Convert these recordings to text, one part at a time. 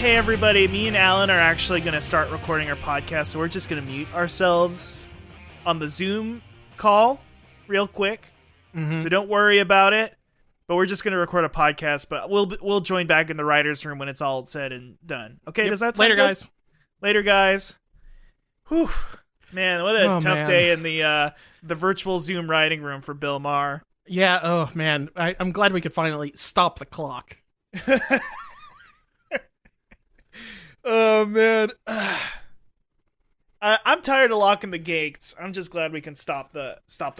Hey everybody, me and Alan are actually going to start recording our podcast, so we're just going to mute ourselves on the Zoom call real quick. Mm-hmm. So don't worry about it, but we're just going to record a podcast, but we'll join back in the writer's room when it's all said and done. Okay, Does that sound Later, good? guys. Later, guys. Whew. Man, what a tough day in the virtual Zoom writing room for Bill Maher. Yeah, oh man, I'm glad we could finally stop the clock. Oh man, I'm tired of locking the gates. I'm just glad we can stop the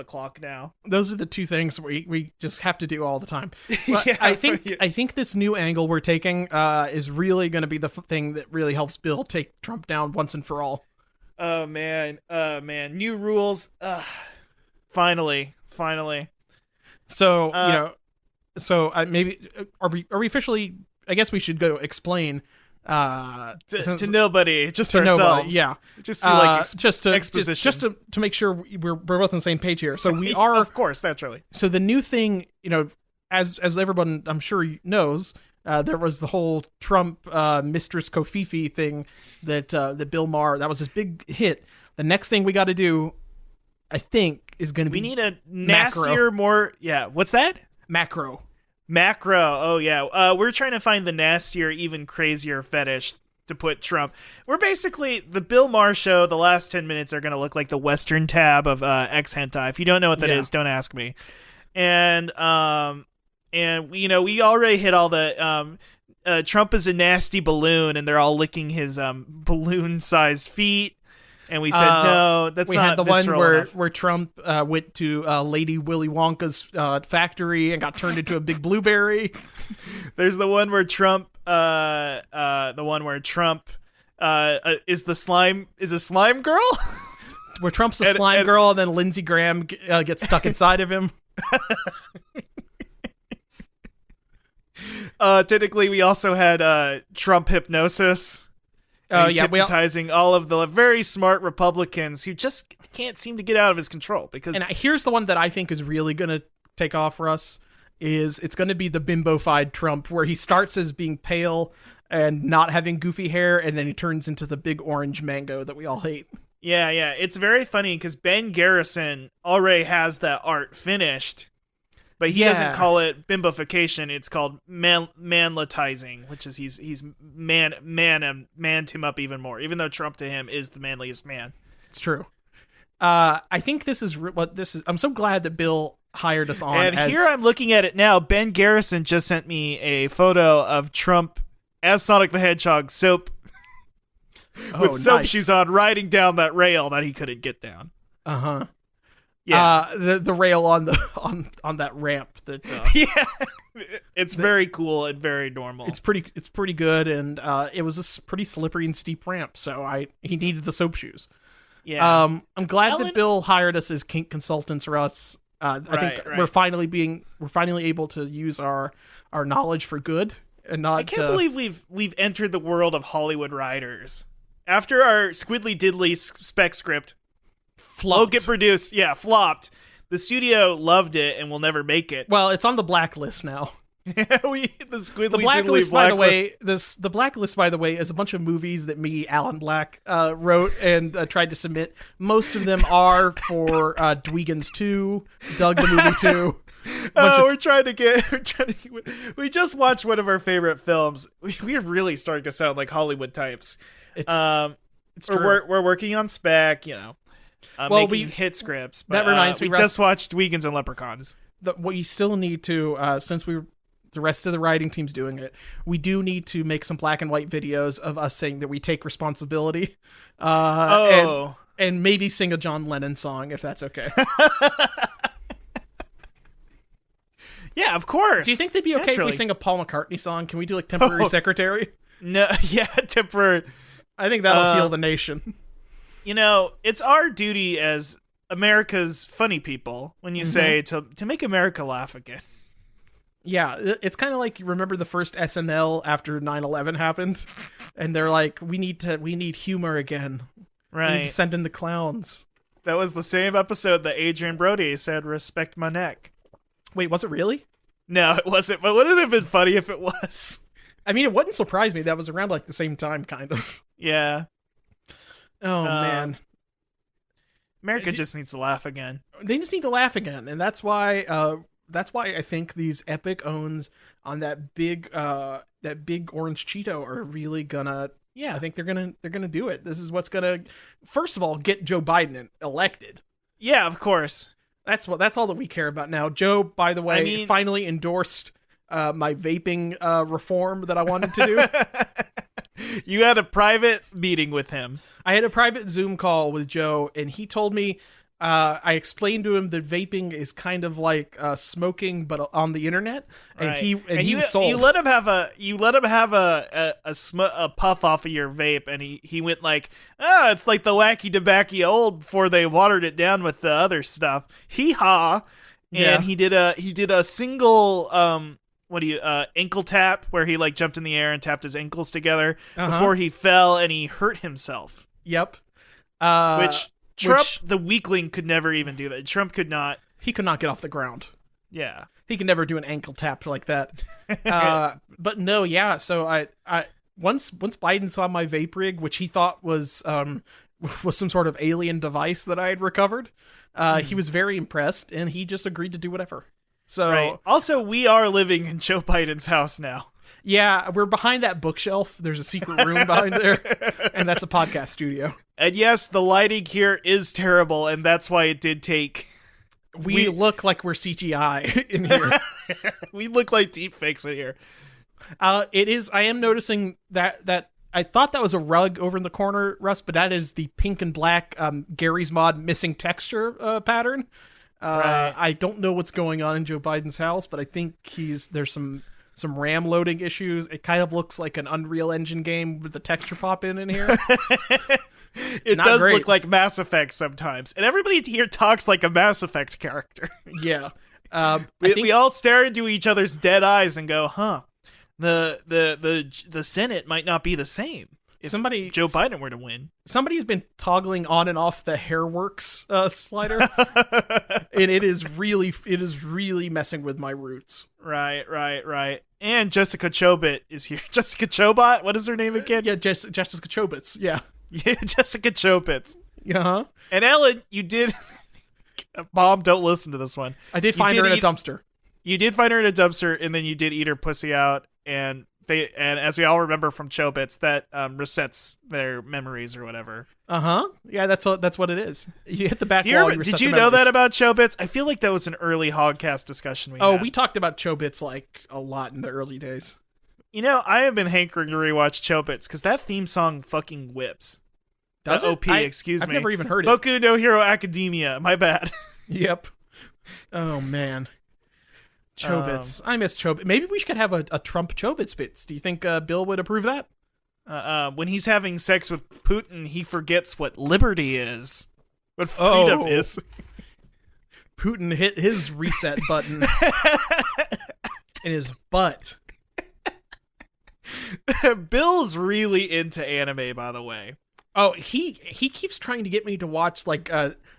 clock now. Those are the two things we just have to do all the time. But Yeah, I think this new angle we're taking is really going to be the thing that really helps Bill take Trump down once and for all. Oh man, new rules. Finally. So maybe are we officially? I guess we should go explain. To nobody, just to ourselves. Nobody, yeah, just to exposition, just to make sure we're both on the same page here. So we are, of course, naturally. So the new thing, as everyone I'm sure knows, there was the whole Trump Mistress Kofifi thing that Bill Maher, that was his big hit. The next thing we got to do, I think, is going to be we need a nastier, more. Yeah, what's that? Macro. Oh yeah. We're trying to find the nastier, even crazier fetish to put Trump. We're basically the Bill Maher show. The last 10 minutes are going to look like the Western tab of exhentai. If you don't know what that is, don't ask me. And we already hit all the Trump is a nasty balloon, and they're all licking his balloon-sized feet. And we said, no, that's we not had the one enough. where Trump went to Lady Willy Wonka's factory and got turned into a big blueberry. There's the one where Trump is a slime girl? Where Trump's a slime girl, and then Lindsey Graham gets stuck inside of him. Technically, we also had Trump hypnosis. He's hypnotizing all of the very smart Republicans who just can't seem to get out of his control. And here's the one that I think is really going to take off for us. It's going to be the bimbofied Trump, where he starts as being pale and not having goofy hair, and then he turns into the big orange mango that we all hate. Yeah. It's very funny because Ben Garrison already has that art finished. But he doesn't call it bimbofication. It's called manletizing, which is he's manned him up even more. Even though Trump to him is the manliest man. It's true. I think this is what this is. I'm so glad that Bill hired us on. And here I'm looking at it now. Ben Garrison just sent me a photo of Trump as Sonic the Hedgehog soap with soap shoes on, riding down that rail that he couldn't get down. Uh huh. Yeah, the rail on the on that ramp that it's very cool and very normal. It's pretty good, and it was a pretty slippery and steep ramp, so he needed the soap shoes. Yeah, I'm glad that Bill hired us as kink consultants for us. I think we're finally able to use our knowledge for good and not. I can't believe we've entered the world of Hollywood writers after our Squiddly Diddly spec script. Flopped. Get produced. Yeah, flopped. The studio loved it and will never make it. Well, it's on the blacklist now. The blacklist, by the way, the blacklist, by the way, is a bunch of movies that me, Alan Black, wrote and tried to submit. Most of them are for Dwegens 2, Doug the Movie 2. We just watched one of our favorite films. We are really starting to sound like Hollywood types. It's true. We're working on spec, making hit scripts. But, that reminds me, we just watched Dwegens and Leprechauns. What you still need to, since the rest of the writing team's doing it, we do need to make some black and white videos of us saying that we take responsibility. And maybe sing a John Lennon song, if that's okay. Yeah, of course. Do you think they'd be okay if we sing a Paul McCartney song? Can we do Temporary Secretary? No, yeah, temporary. I think that'll heal the nation. It's our duty as America's funny people when you say to make America laugh again. Yeah, it's kind of like, you remember the first SNL after 9/11 happened, and they're like, we need humor again. Right. We need to send in the clowns. That was the same episode that Adrian Brody said, "Respect my neck." Wait, was it really? No, it wasn't. But wouldn't it have been funny if it was? I mean, it wouldn't surprise me. That was around like the same time, kind of. Yeah. Oh man, America just needs to laugh again. They just need to laugh again, and that's why I think these epic owns on that big orange Cheeto are really gonna. Yeah, I think they're gonna do it. This is what's gonna, first of all, get Joe Biden elected. Yeah, of course. That's all that we care about now. Joe, by the way, finally endorsed my vaping reform that I wanted to do. You had a private meeting with him. I had a private Zoom call with Joe, and he told me, I explained to him that vaping is kind of like smoking, but on the internet, and he was sold. You let him have a puff off of your vape, and he went like, it's like the Wacky Tobacco Old before they watered it down with the other stuff. Hee haw! And he did a single ankle tap where he like jumped in the air and tapped his ankles together before he fell and he hurt himself. Yep. Which Trump, the weakling, could never even do that. Trump could not. He could not get off the ground. Yeah. He could never do an ankle tap like that. But no, yeah. So I once Biden saw my vape rig, which he thought was some sort of alien device that I had recovered, he was very impressed, and he just agreed to do whatever. So right. Also, we are living in Joe Biden's house now. Yeah, we're behind that bookshelf. There's a secret room behind there, and that's a podcast studio. And yes, the lighting here is terrible, and that's why it did take... We look like we're CGI in here. We look like deepfakes in here. It is... I am noticing that I thought that was a rug over in the corner, Russ, but that is the pink and black Gary's Mod missing texture pattern. Right. I don't know what's going on in Joe Biden's house, but I think there's some RAM loading issues. It kind of looks like an Unreal Engine game with the texture pop in here. It does look like Mass Effect sometimes. And everybody here talks like a Mass Effect character. Yeah. We all stare into each other's dead eyes and go, the Senate might not be the same if Joe Biden were to win. Somebody's been toggling on and off the Hairworks slider, and it is really messing with my roots. Right. And Jessica Chobot is here. Jessica Chobot? What is her name again? Yeah, Jessica Chobits. Yeah. Yeah, Jessica Chobits. Uh-huh. And Ellen, you did... Mom, don't listen to this one. I did find her in a dumpster. You did find her in a dumpster, and then you did eat her pussy out, and as we all remember from Chobits, that resets their memories or whatever. Yeah, that's what it is. You hit the back wall. Did you know that about Chobits? I feel like that was an early Hogcast discussion we had. We talked about Chobits like a lot in the early days. You know, I have been hankering to rewatch Chobits because that theme song fucking whips. Does it? OP, excuse me. I've never even heard it. Boku no Hero Academia. My bad. Yep. Oh man. Chobits. I miss Chobits. Maybe we should have a Trump Chobits bits. Do you think Bill would approve that? When he's having sex with Putin, he forgets what liberty is. What freedom is. Putin hit his reset button in his butt. Bill's really into anime, by the way. Oh, he keeps trying to get me to watch, like,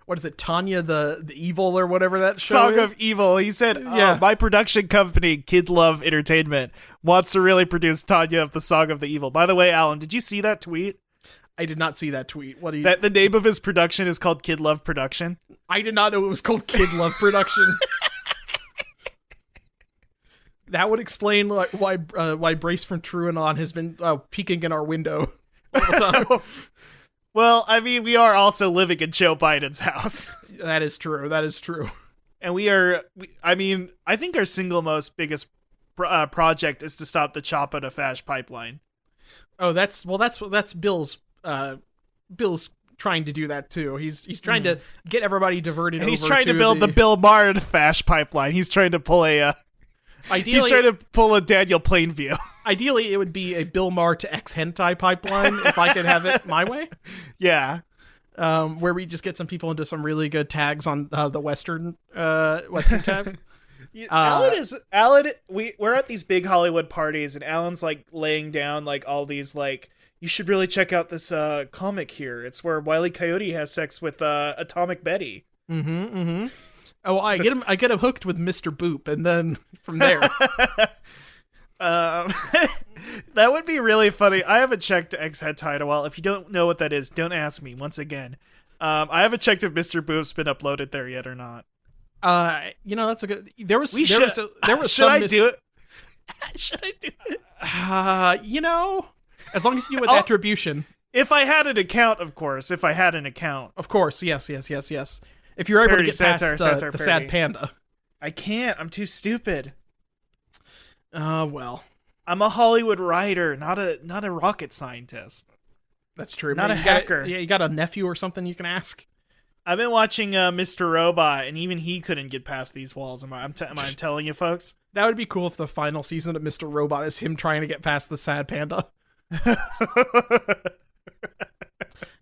what is it, Tanya the Evil or whatever that show Song is? of Evil. He said, my production company, Kid Love Entertainment, wants to really produce Tanya of the Song of the Evil. By the way, Alan, did you see that tweet? I did not see that tweet. What do you... That the name of his production is called Kid Love Production? I did not know it was called Kid Love Production. That would explain why Brace from Truanon has been peeking in our window all the time. Well, I mean, we are also living in Joe Biden's house. That is true. And I think our single most biggest project is to stop the Choppa to Fash pipeline. Oh, that's Bill's trying to do that too. He's trying to get everybody diverted over. He's trying to build the Bill Maher to Fash pipeline. He's trying to pull he's trying to pull a Daniel Plainview. Ideally, it would be a Bill Maher to exhentai pipeline if I could have it my way. Yeah. Where we just get some people into some really good tags on the Western tab. Alan, we're at these big Hollywood parties, and Alan's like laying down like all these like, you should really check out this comic here. It's where Wile E. Coyote has sex with Atomic Betty. Oh, I get him hooked with Mr. Boop, and then from there. That would be really funny. I haven't checked exhentai in a while. If you don't know what that is, don't ask me. Once again, I haven't checked if Mr. Boob's been uploaded there yet or not. That's a good. There was Should I do it? Should I do it? As long as you do it with attribution. If I had an account, of course. If I had an account, of course. Yes. If you're able to get past the sad panda, I can't. I'm too stupid. Well, I'm a Hollywood writer, not a rocket scientist. That's true. Not a hacker. You got a nephew or something you can ask? I've been watching Mr. Robot, and even he couldn't get past these walls. Am I telling you, folks? That would be cool if the final season of Mr. Robot is him trying to get past the sad panda.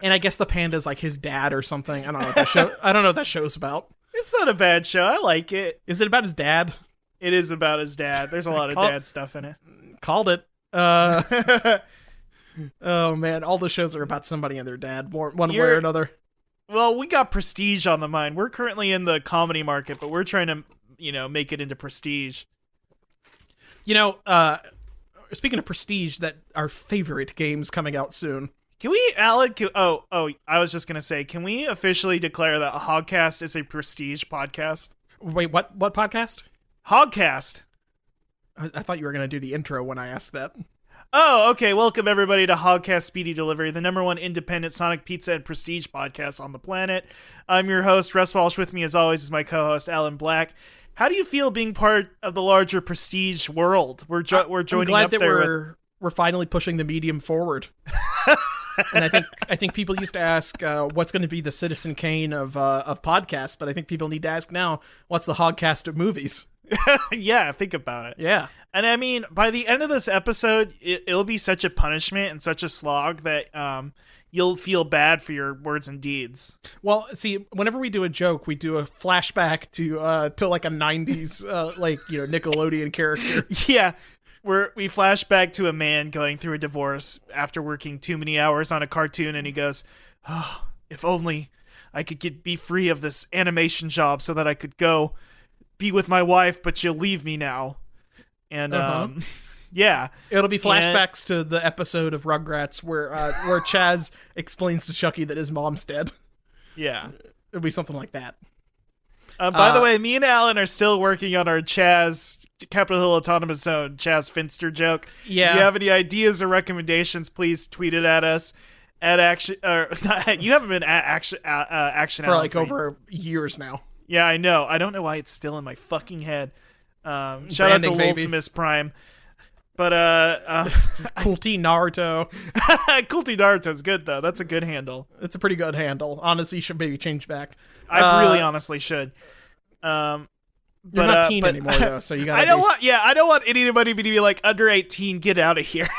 And I guess the panda's like his dad or something. I don't know what that show's about. It's not a bad show. I like it. Is it about his dad? It is about his dad. There's a lot of dad stuff in it. Called it. Oh man, all the shows are about somebody and their dad, one way or another. Well, we got Prestige on the mind. We're currently in the comedy market, but we're trying to, make it into Prestige. Speaking of Prestige, that our favorite game's coming out soon. Can we, Alec? I was just gonna say, can we officially declare that a Hogcast is a Prestige podcast? Wait, what podcast? Hogcast. I thought you were gonna do the intro when I asked that. Oh, okay. Welcome, everybody, to Hogcast Speedy Delivery, the #1 independent Sonic Pizza and Prestige podcast on the planet. I'm your host, Russ Walsh. With me, as always, is my co-host, Alan Black. How do you feel being part of the larger Prestige world? We're joining glad up that there. We're finally pushing the medium forward. And I think people used to ask what's going to be the Citizen Kane of podcasts, but I think people need to ask now, what's the Hogcast of movies? Yeah, think about it. Yeah. And I mean, by the end of this episode, it'll be such a punishment and such a slog that you'll feel bad for your words and deeds. Well, see, whenever we do a joke, we do a flashback to like a 90s Nickelodeon character. Yeah. We flash back to a man going through a divorce after working too many hours on a cartoon, and he goes, "Oh, if only I could be free of this animation job so that I could go be with my wife, but she'll leave me now." And yeah, it'll be flashbacks to the episode of Rugrats where Chaz explains to Chucky that his mom's dead. Yeah, it'll be something like that. By the way, me and Alan are still working on our Chaz Capitol Hill Autonomous Zone Chaz Finster joke. Yeah. If you have any ideas or recommendations, please tweet it at us. At action, you haven't been at action for like over years now. Yeah, I know. I don't know why it's still in my fucking head. Shout out to Lolsimus Prime. But Cool T Naruto. Cool T Naruto's good though. That's a good handle. It's a pretty good handle. Honestly, you should maybe change back. I really honestly should. You're not teen anymore though, so you got. I don't want anybody to be like under 18. Get out of here.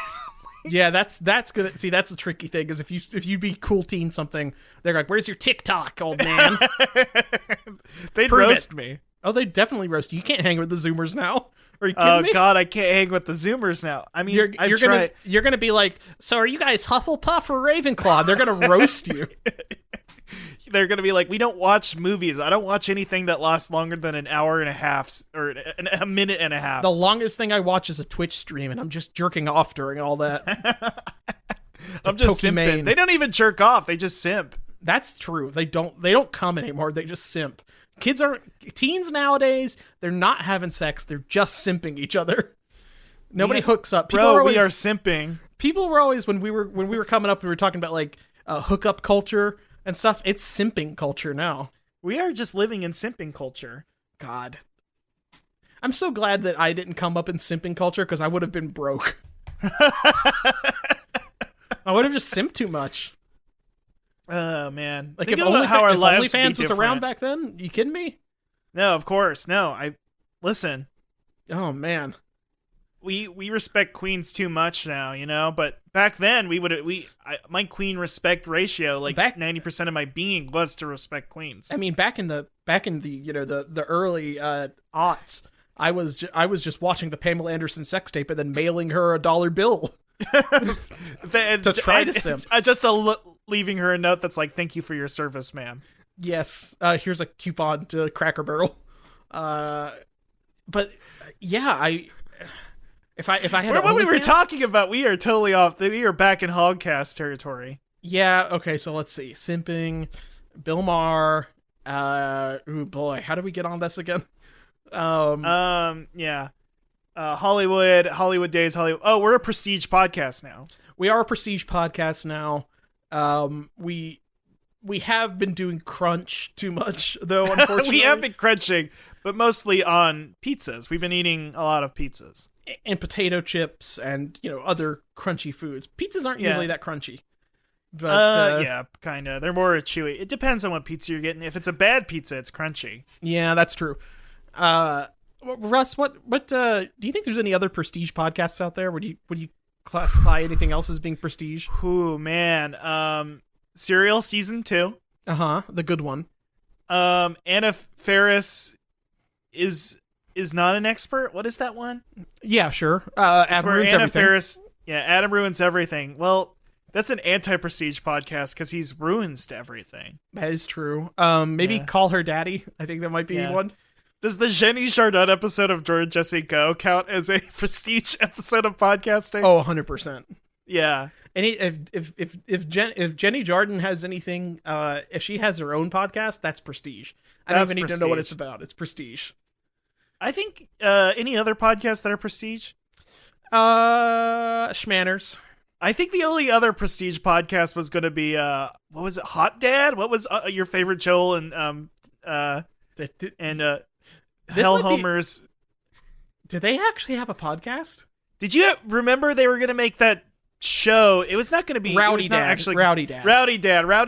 Yeah, that's good. See, that's a tricky thing, is if you be cool teen something, they're like, "Where's your TikTok, old man?" They'd roast me. Oh, they definitely roast you. You can't hang with the Zoomers now. Are you kidding me? Oh God, I can't hang with the Zoomers now. I mean, you're gonna be like, "So are you guys Hufflepuff or Ravenclaw?" They're gonna roast you. They're going to be like, "We don't watch movies. I don't watch anything that lasts longer than an hour and a half or a minute and a half. The longest thing I watch is a Twitch stream, and I'm just jerking off during all that." I'm just simping. They don't even jerk off. They just simp. That's true. They don't come anymore. They just simp. Teens nowadays, they're not having sex. They're just simping each other. Nobody hooks up. We are simping. People were always, when we were coming up, we were talking about like hookup culture and stuff. It's simping culture now. We are just living in simping culture. God. I'm so glad that I didn't come up in simping culture, because I would have been broke. I would have just simped too much. Oh, man. Like, if OnlyFans was around back then, you kidding me? No, of course. No, listen. Oh, man. We respect queens too much now, but back then my queen respect ratio, like 90% of my being was to respect queens. I mean, back in the the early aughts, I was just watching the Pamela Anderson sex tape and then mailing her a $1 bill to try to simp. Leaving her a note that's like, "Thank you for your service, ma'am." Yes, here's a coupon to Cracker Barrel. But yeah, If I had what we were OnlyFans- talking about, we are totally off. We are back in Hogcast territory. Yeah. Okay. So let's see. Simping, Bill Maher. Oh boy, how do we get on this again? Yeah. Hollywood Days, Hollywood. Oh, we're a prestige podcast now. We are a prestige podcast now. We have been doing crunch too much, though, unfortunately. We have been crunching, but mostly on pizzas. We've been eating a lot of pizzas. And potato chips and, other crunchy foods. Pizzas aren't usually that crunchy. But yeah, kind of. They're more chewy. It depends on what pizza you're getting. If it's a bad pizza, it's crunchy. Yeah, that's true. Russ, what do you think there's any other prestige podcasts out there? Would you classify anything else as being prestige? Ooh, man. Serial Season 2. The good one. Anna Faris is not an expert. What is that one? Yeah, sure. Adam ruins Anna everything. Faris. Yeah, Adam ruins everything. Well, that's an anti-prestige podcast because he's ruins to everything. That is true. Maybe Call Her Daddy. I think that might be one. Does the Jenny Chardon episode of Jordan Jesse Go count as a prestige episode of podcasting? Oh, 100%. Yeah. And if Jenny Jordan has anything, if she has her own podcast, that's prestige. I don't even need to know what it's about. It's prestige. I think any other podcasts that are prestige? Schmanners. I think the only other prestige podcast was going to be what was it? Hot Dad? What was your favorite Joel and Hellhomer's? Did they actually have a podcast? Did you remember they were going to make that show? It was not going to be Rowdy Dad. Rowdy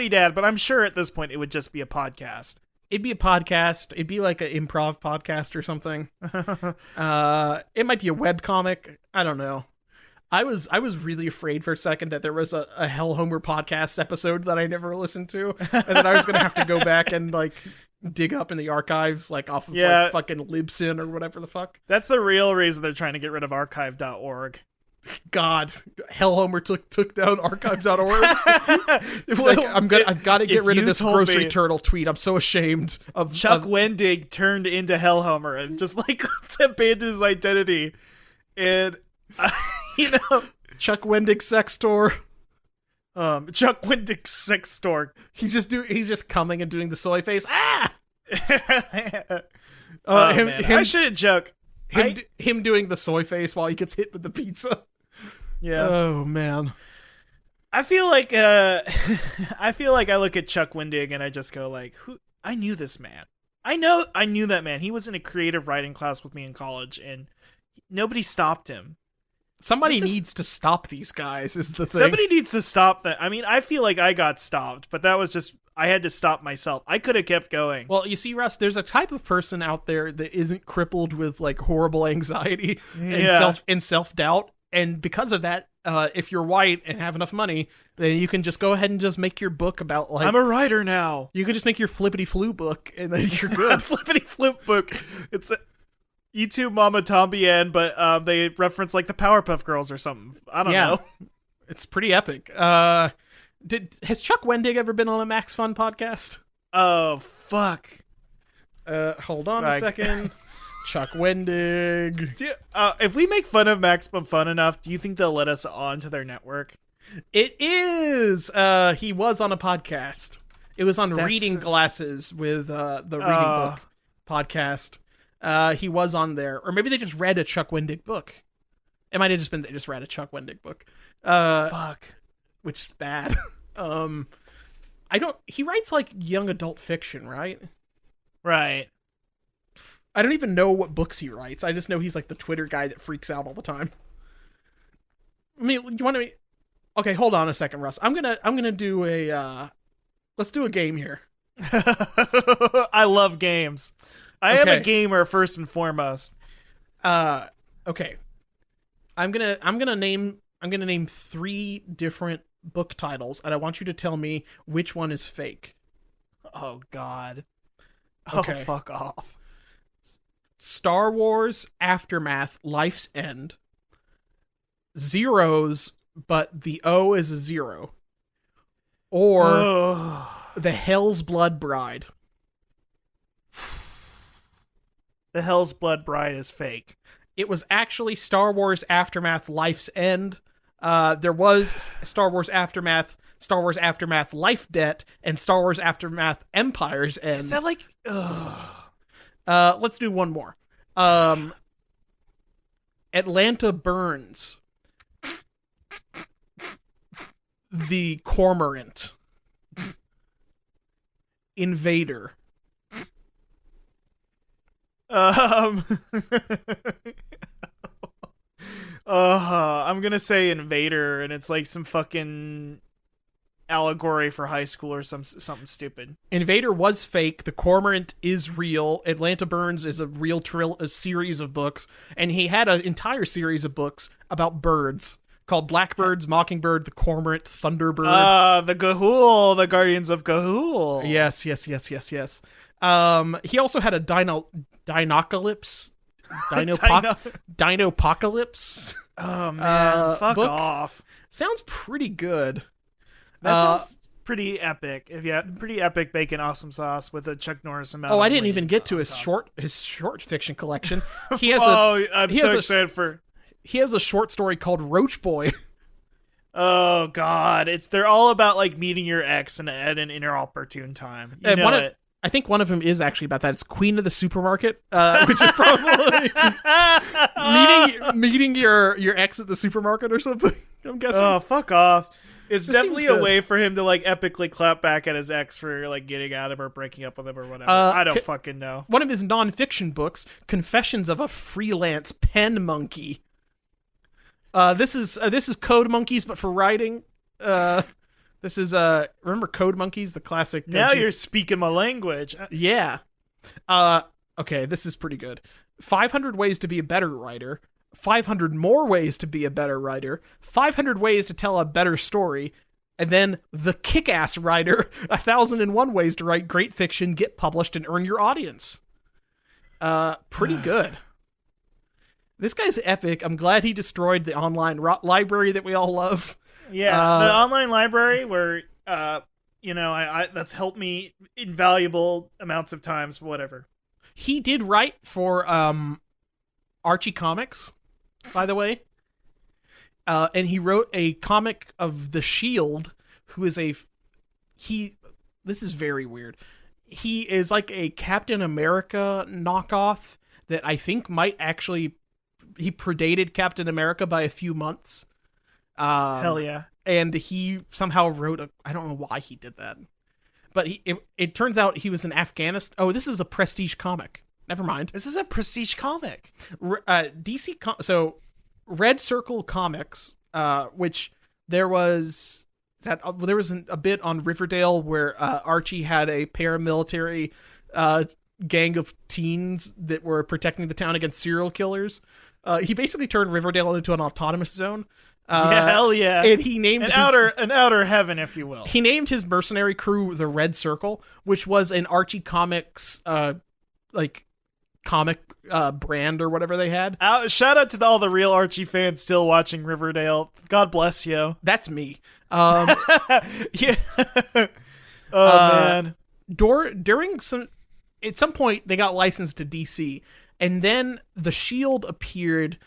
Dad. But I'm sure at this point it would just be a podcast. It'd be a podcast. It'd be like an improv podcast or something. It might be a webcomic. I don't know. I was really afraid for a second that there was a Hellhomer podcast episode that I never listened to, and that I was gonna have to go back and dig up in the archives off of fucking Libsyn or whatever the fuck. That's the real reason they're trying to get rid of archive.org. God, Hellhomer took down archive.org. It was I've got to get rid of this grocery turtle tweet. I'm so ashamed of Chuck Wendig turned into Hellhomer and just abandoned his identity. And Chuck Wendig Sex Tour. Chuck Wendig Sex Tour. He's just coming and doing the soy face. Ah! Man. I shouldn't joke. Him doing the soy face while he gets hit with the pizza. Yeah. Oh man. I feel like I look at Chuck Wendig and I just go who? I knew this man. I knew that man. He was in a creative writing class with me in college, and nobody stopped him. Somebody needs to stop these guys. Is the thing. Somebody needs to stop that. I mean, I feel like I got stopped, but that was just I had to stop myself. I could have kept going. Well, you see, Russ, there's a type of person out there that isn't crippled with horrible anxiety and self-doubt. And because of that, if you're white and have enough money, then you can just go ahead and just make your book about I'm a writer now. You can just make your flippity flu book and then you're good. Flippity flip book. It's a YouTube Mama Tombien, but they reference the Powerpuff Girls or something. I don't know. It's pretty epic. Has Chuck Wendig ever been on a Max Fun podcast? Oh, fuck. Hold on a second. Chuck Wendig. If we make fun of Max Fun enough, do you think they'll let us on to their network? It is. He was on a podcast. It was on Reading Glasses with the Reading Book podcast. He was on there. Or maybe they just read a Chuck Wendig book. It might have just been they just read a Chuck Wendig book. Fuck. Which is bad. He writes young adult fiction, right? Right. I don't even know what books he writes. I just know he's the Twitter guy that freaks out all the time. I mean, you want to? Okay, hold on a second, Russ. I'm gonna do a. Let's do a game here. I love games. I am a gamer first and foremost. Okay. I'm gonna name 3 different book titles, and I want you to tell me which one is fake. Oh God. Okay. Oh, fuck off. Star Wars Aftermath: Life's End. Zeros, but the O is a 0. Or The Hell's Blood Bride. The Hell's Blood Bride is fake. It was actually Star Wars Aftermath Life's End. There was Star Wars Aftermath Life Debt, and Star Wars Aftermath Empire's End. Is that like... Let's do one more. Atlanta Burns. The Cormorant. Invader. I'm gonna say Invader, and it's like some fucking allegory for high school or something stupid. Invader was fake. The Cormorant is real. Atlanta Burns is a real a series of books, and he had an entire series of books about birds called Blackbirds, Mockingbird, the Cormorant, Thunderbird. The Ga'Hoole, the Guardians of Ga'Hoole. Yes. He also had a Dinocalypse. Dinopocalypse. Oh man, fuck book. off. Sounds pretty good. That sounds pretty epic. If you had pretty epic bacon awesome sauce with a Chuck Norris amount. Oh, I didn't even get to his short fiction collection. He has I'm so excited for. He has a short story called Roach Boy. Oh God, they're all about like meeting your ex at an inopportune time. You know it. I think one of them is actually about that. It's Queen of the Supermarket, which is probably meeting your ex at the supermarket or something. I'm guessing. Oh, fuck off. It's definitely a way for him to like epically clap back at his ex for like getting at him or breaking up with him or whatever. I don't fucking know. One of his nonfiction books, Confessions of a Freelance Pen Monkey. This is Code Monkeys, but for writing. This is remember Code Monkeys, the classic. Now you're speaking my language. Yeah. Okay, this is pretty good. 500 ways to be a better writer. 500 more ways to be a better writer. 500 ways to tell a better story. And then The Kick-Ass Writer. 1,001 ways to write great fiction, get published, and earn your audience. Pretty good. This guy's epic. I'm glad he destroyed the online library that we all love. Yeah, the online library where, I that's helped me invaluable amounts of times, whatever. He did write for Archie Comics, by the way. And he wrote a comic of The Shield, who is this is very weird. He is like a Captain America knockoff that I think might actually, he predated Captain America by a few months. Hell yeah. And he somehow wrote I don't know why he did that. But it turns out he was in Afghanistan. Oh, this is a prestige comic. Never mind. This is a prestige comic. So Red Circle Comics, which there was a bit on Riverdale where Archie had a paramilitary gang of teens that were protecting the town against serial killers. He basically turned Riverdale into an autonomous zone. Hell yeah. And he named an outer heaven, if you will. He named his mercenary crew the Red Circle, which was an Archie Comics comic brand or whatever they had. Shout out to all the real Archie fans still watching Riverdale. God bless you. That's me. Yeah. Man. At some point they got licensed to DC, and then the Shield appeared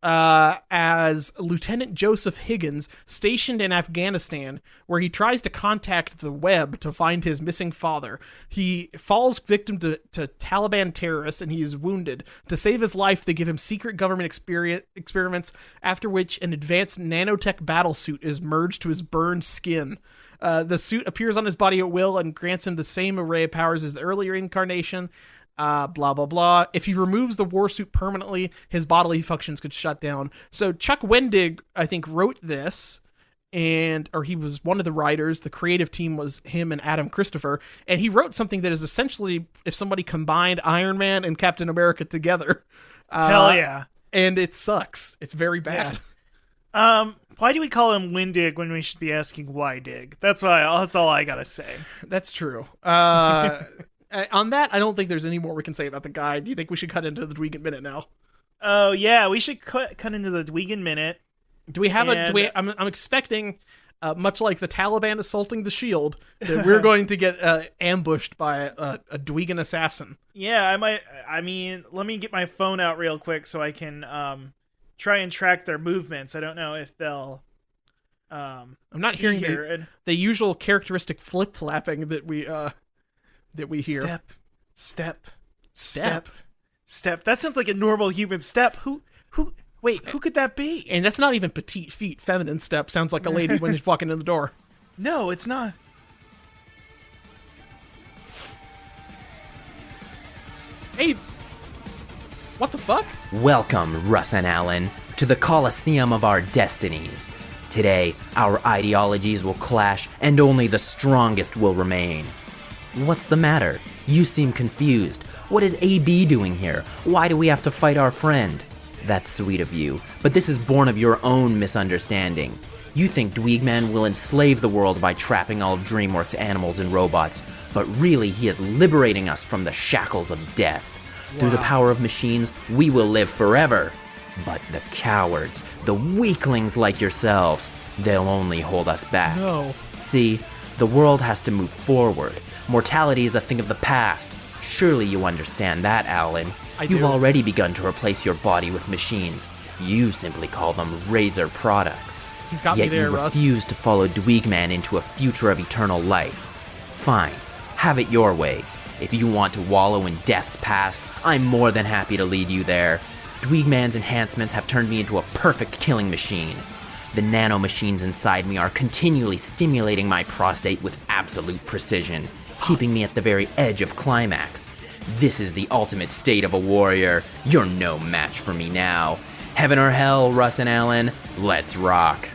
as Lieutenant Joseph Higgins, stationed in Afghanistan, where he tries to contact the web to find his missing father. He falls victim to Taliban terrorists, and he is wounded. To save his life, they give him secret government experiments, after which an advanced nanotech battlesuit is merged to his burned skin. The suit appears on his body at will and grants him the same array of powers as the earlier incarnation. Blah, blah, blah. If he removes the warsuit permanently, his bodily functions could shut down. So Chuck Wendig, I think, wrote this, or he was one of the writers. The creative team was him and Adam Christopher, and he wrote something that is essentially if somebody combined Iron Man and Captain America together. Hell yeah. And it sucks. It's very bad. Yeah. Why do we call him Wendig when we should be asking why Dig? That's all I gotta say. That's true. On that, I don't think there's any more we can say about the guy. Do you think we should cut into the Dwegan Minute now? Oh yeah, we should cut into the Dwegan Minute. Do we have I'm expecting much like the Taliban assaulting the shield, that we're going to get ambushed by a Dwegan assassin. Yeah, I might. I mean, let me get my phone out real quick so I can try and track their movements. I don't know if they'll. I'm not hearing the usual characteristic flip flapping that we hear. Step. That sounds like a normal human step. Wait, who could that be? And that's not even petite feet. Feminine step sounds like a lady when she's walking in the door. No, it's not. Hey, what the fuck? Welcome, Russ and Alan, to the Colosseum of our destinies. Today, our ideologies will clash and only the strongest will remain. What's the matter? You seem confused. What is AB doing here? Why do we have to fight our friend? That's sweet of you, but this is born of your own misunderstanding. You think Dweegman will enslave the world by trapping all of DreamWorks animals and robots, but really he is liberating us from the shackles of death. Wow. Through the power of machines, we will live forever. But the cowards, the weaklings like yourselves, they'll only hold us back. No. See, the world has to move forward. Mortality is a thing of the past. Surely you understand that, Alan. You've already begun to replace your body with machines. You simply call them Razor products. He's got me there, Russ. Yet you refuse to follow Dweegman into a future of eternal life. Fine, have it your way. If you want to wallow in death's past, I'm more than happy to lead you there. Dweegman's enhancements have turned me into a perfect killing machine. The nanomachines inside me are continually stimulating my prostate with absolute precision, keeping me at the very edge of climax. This is the ultimate state of a warrior. You're no match for me now. Heaven or hell, Russ and Alan, let's rock.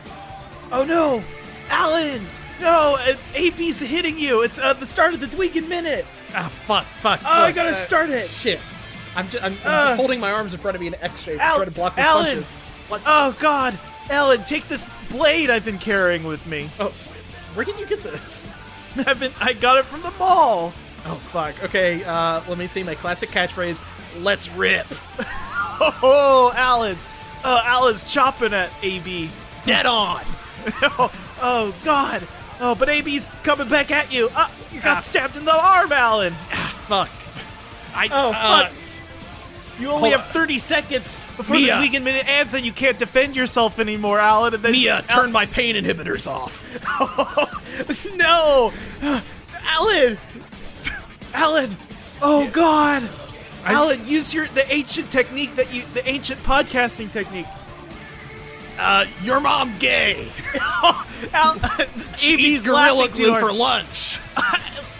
Oh no! Alan! No! AP's hitting you! It's the start of the Dweegan Minute! Ah, fuck. I gotta start it! Shit. I'm just holding my arms in front of me in an X shape to try to block the Alan! punches. What? Oh god! Alan, take this blade I've been carrying with me. Oh, where did you get this? I got it from the mall! Oh, fuck. Okay, let me see my classic catchphrase. Let's rip. Oh, Alan. Alan's chopping at AB. Dead on. Oh, God. Oh, but AB's coming back at you. You got stabbed in the arm, Alan. Fuck. Fuck. You only have 30 seconds before the Dweegan Minute ends, and you can't defend yourself anymore, Alan. And then turn my pain inhibitors off. No. Alan! Oh God! Alan, use the ancient technique the ancient podcasting technique. Your mom gay. She AB's eats gorilla laughing glue for lunch.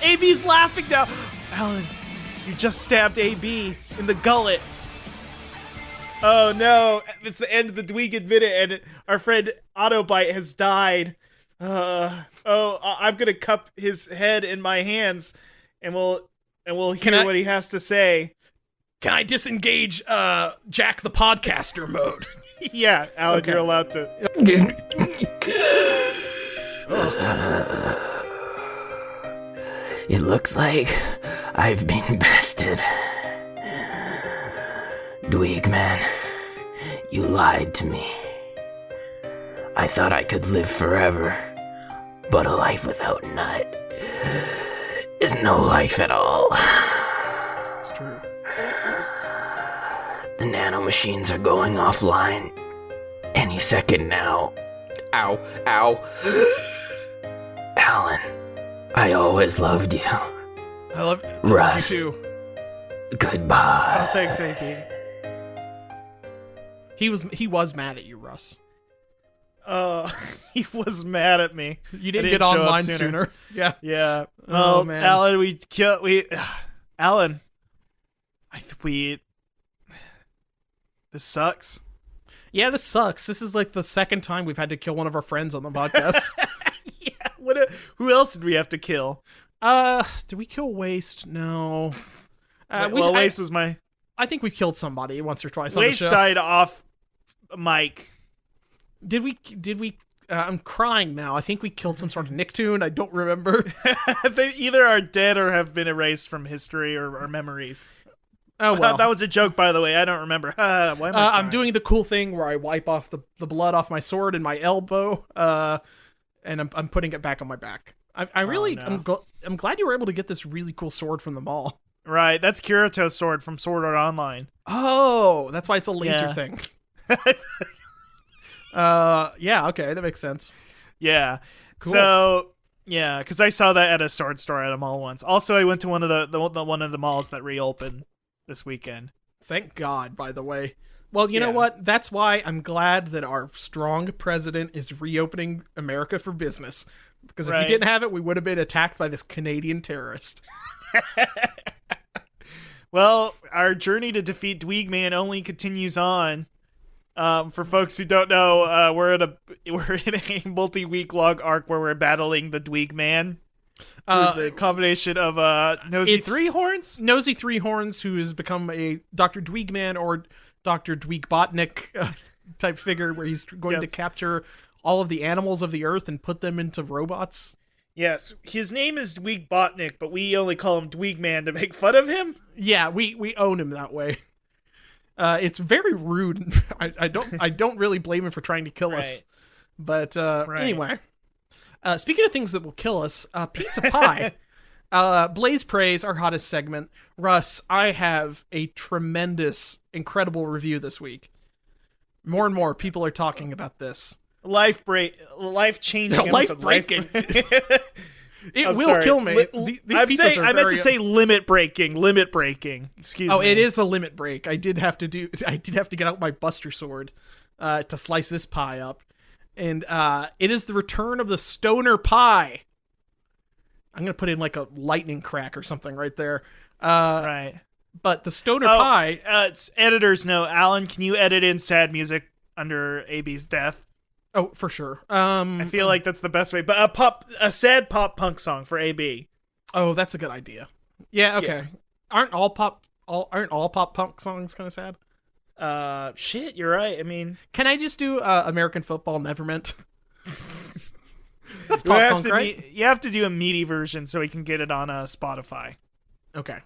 AB's laughing now. Alan, you just stabbed AB in the gullet. Oh no! It's the end of the Dweegan Minute, and our friend Autobite has died. I'm gonna cup his head in my hands. And we'll hear what he has to say. Can I disengage Jack the Podcaster mode? Yeah, Alan, okay. You're allowed to. It looks like I've been bested. Dweegman, you lied to me. I thought I could live forever, but a life without nut is no life at all. It's true. The nanomachines are going offline any second now. Ow. Alan, I always loved you. I love Russ, you too. Goodbye. Oh, thanks, AP. He was mad at you, Russ. He was mad at me. You didn't get online sooner. Yeah. Oh man, Alan, Alan. This sucks. Yeah, this sucks. This is like the second time we've had to kill one of our friends on the podcast. Yeah. Who else did we have to kill? Did we kill Waste? No. Waste was my. I think we killed somebody once or twice. Waste on the show. died off mic. Did we? I'm crying now. I think we killed some sort of Nicktoon. I don't remember. They either are dead or have been erased from history or memories. Oh well, that was a joke, by the way. I don't remember. Why am I I'm doing the cool thing where I wipe off the blood off my sword and my elbow, and I'm putting it back on my back. I'm glad you were able to get this really cool sword from the mall. Right, that's Kirito's sword from Sword Art Online. Oh, that's why it's a laser thing. Yeah, okay, that makes sense. Yeah. Cool. So, yeah, because I saw that at a sword store at a mall once. Also, I went to one of the malls that reopened this weekend. Thank God, by the way. Well, you know what? That's why I'm glad that our strong president is reopening America for business. Because if we didn't have it, we would have been attacked by this Canadian terrorist. Well, our journey to defeat Dweegman only continues on. For folks who don't know, we're in a multi-week long arc where we're battling the Dweegman. Who's a combination of Nosy Three-Horns? Nosy Three-Horns, who has become a Dr. Dweegman or Dr. Dweegbotnik type figure, where he's going to capture all of the animals of the earth and put them into robots. Yes, his name is Dweegbotnik, but we only call him Dweegman to make fun of him. Yeah, we own him that way. It's very rude. I don't really blame him for trying to kill us. But anyway, speaking of things that will kill us, pizza pie. Blaze Praise, our hottest segment. Russ, I have a tremendous, incredible review this week. More and more people are talking about this. Life changing, life breaking. It will kill me. These pizzas are I meant to say limit breaking. Excuse me. Oh, it is a limit break. I did have to get out my Buster Sword to slice this pie up, and it is the return of the stoner pie. I'm gonna put in like a lightning crack or something right there. Right. But the stoner pie. It's editor's note. Alan, can you edit in sad music under AB's death? Oh, for sure. I feel like that's the best way. But a sad pop punk song for AB. Oh, that's a good idea. Yeah. Okay. Yeah. Aren't all pop punk songs kind of sad? Shit, you're right. I mean, can I just do American Football Never Meant? That's pop punk, right? You have to do a meaty version so we can get it on Spotify. Okay,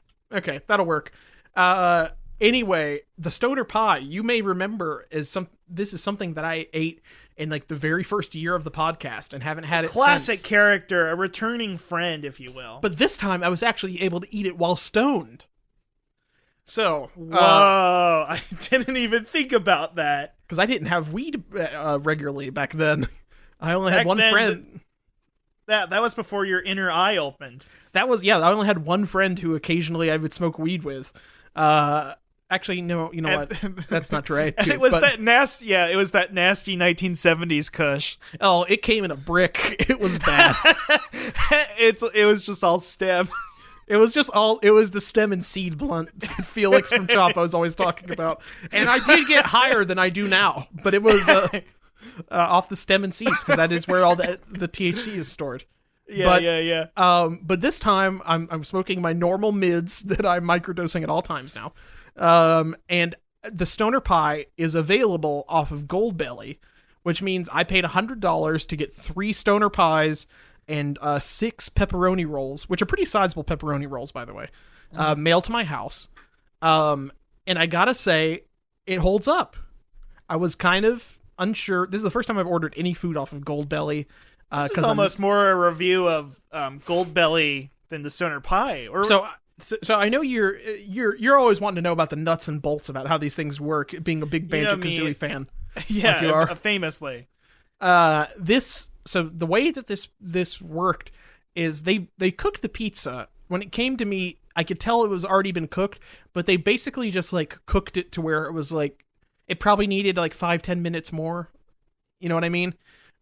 that'll work. Anyway, the stoner pie, you may remember, this is something that I ate in like the very first year of the podcast and haven't had it classic since. Character, a returning friend, if you will. But this time I was actually able to eat it while stoned. So, whoa, I didn't even think about that. Because I didn't have weed regularly back then. I only had one friend. That was before your inner eye opened. I only had one friend who occasionally I would smoke weed with. Actually, no, you know what? That's not true. It was that nasty 1970s kush. Oh, it came in a brick. It was bad. It was just all stem. It was the stem and seed blunt that Felix from Chop I was always talking about. And I did get higher than I do now, but it was off the stem and seeds, because that is where all the THC is stored. Yeah. But this time I'm smoking my normal mids that I'm microdosing at all times now. And the stoner pie is available off of Goldbelly, which means I paid $100 to get 3 stoner pies and 6 pepperoni rolls, which are pretty sizable pepperoni rolls, by the way, mailed to my house. And I gotta say, it holds up. I was kind of unsure. This is the first time I've ordered any food off of Goldbelly. This is almost more a review of Goldbelly than the stoner pie. So I know you're always wanting to know about the nuts and bolts about how these things work, being a big Banjo-Kazooie fan. Yeah, like you are. Famously. So the way that this worked is they cooked the pizza. When it came to me, I could tell it was already been cooked, but they basically just like cooked it to where it was like it probably needed like 5-10 minutes more. You know what I mean?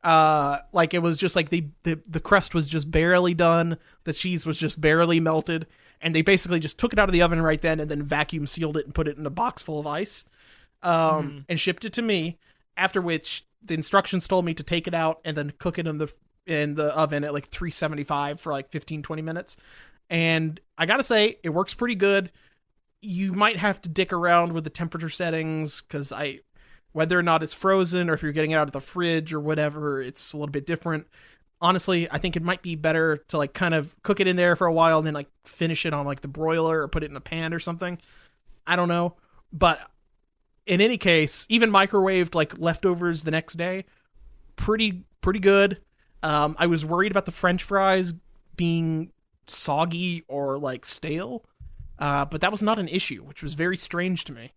Like it was just like the crust was just barely done, the cheese was just barely melted, and they basically just took it out of the oven right then and then vacuum sealed it and put it in a box full of ice, and shipped it to me. After which the instructions told me to take it out and then cook it in the oven at like 375 for like 15-20 minutes. And I gotta say, it works pretty good. You might have to dick around with the temperature settings, because whether or not it's frozen or if you're getting it out of the fridge or whatever, it's a little bit different. Honestly, I think it might be better to like kind of cook it in there for a while and then like finish it on like the broiler or put it in a pan or something. I don't know. But in any case, even microwaved like leftovers the next day, pretty good. I was worried about the French fries being soggy or like stale, but that was not an issue, which was very strange to me.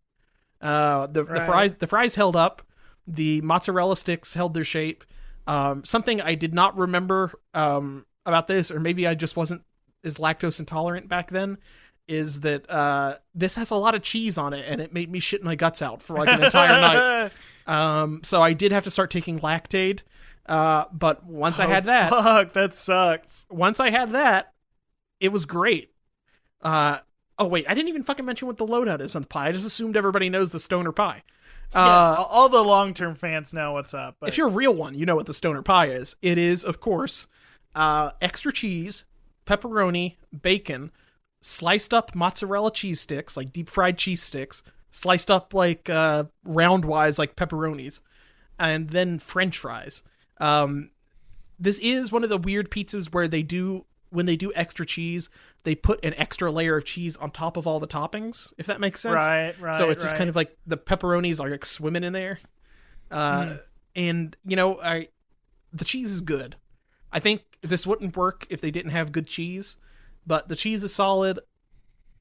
The fries held up. The mozzarella sticks held their shape. Something I did not remember about this, or maybe I just wasn't as lactose intolerant back then, is that this has a lot of cheese on it, and it made me shit my guts out for like an entire night. So I did have to start taking Lactaid. But once I had that, fuck, that sucks. Once I had that, it was great. Oh wait, I didn't even fucking mention what the loadout is on the pie. I just assumed everybody knows the stoner pie. All the long-term fans know what's up. But... if you're a real one, you know what the stoner pie is. It is, of course, extra cheese, pepperoni, bacon, sliced up mozzarella cheese sticks, like deep fried cheese sticks, sliced up like round-wise like pepperonis, and then French fries. This is one of the weird pizzas where when they do extra cheese, they put an extra layer of cheese on top of all the toppings, if that makes sense. Right. So it's just kind of like the pepperonis are like swimming in there. And, the cheese is good. I think this wouldn't work if they didn't have good cheese, but the cheese is solid.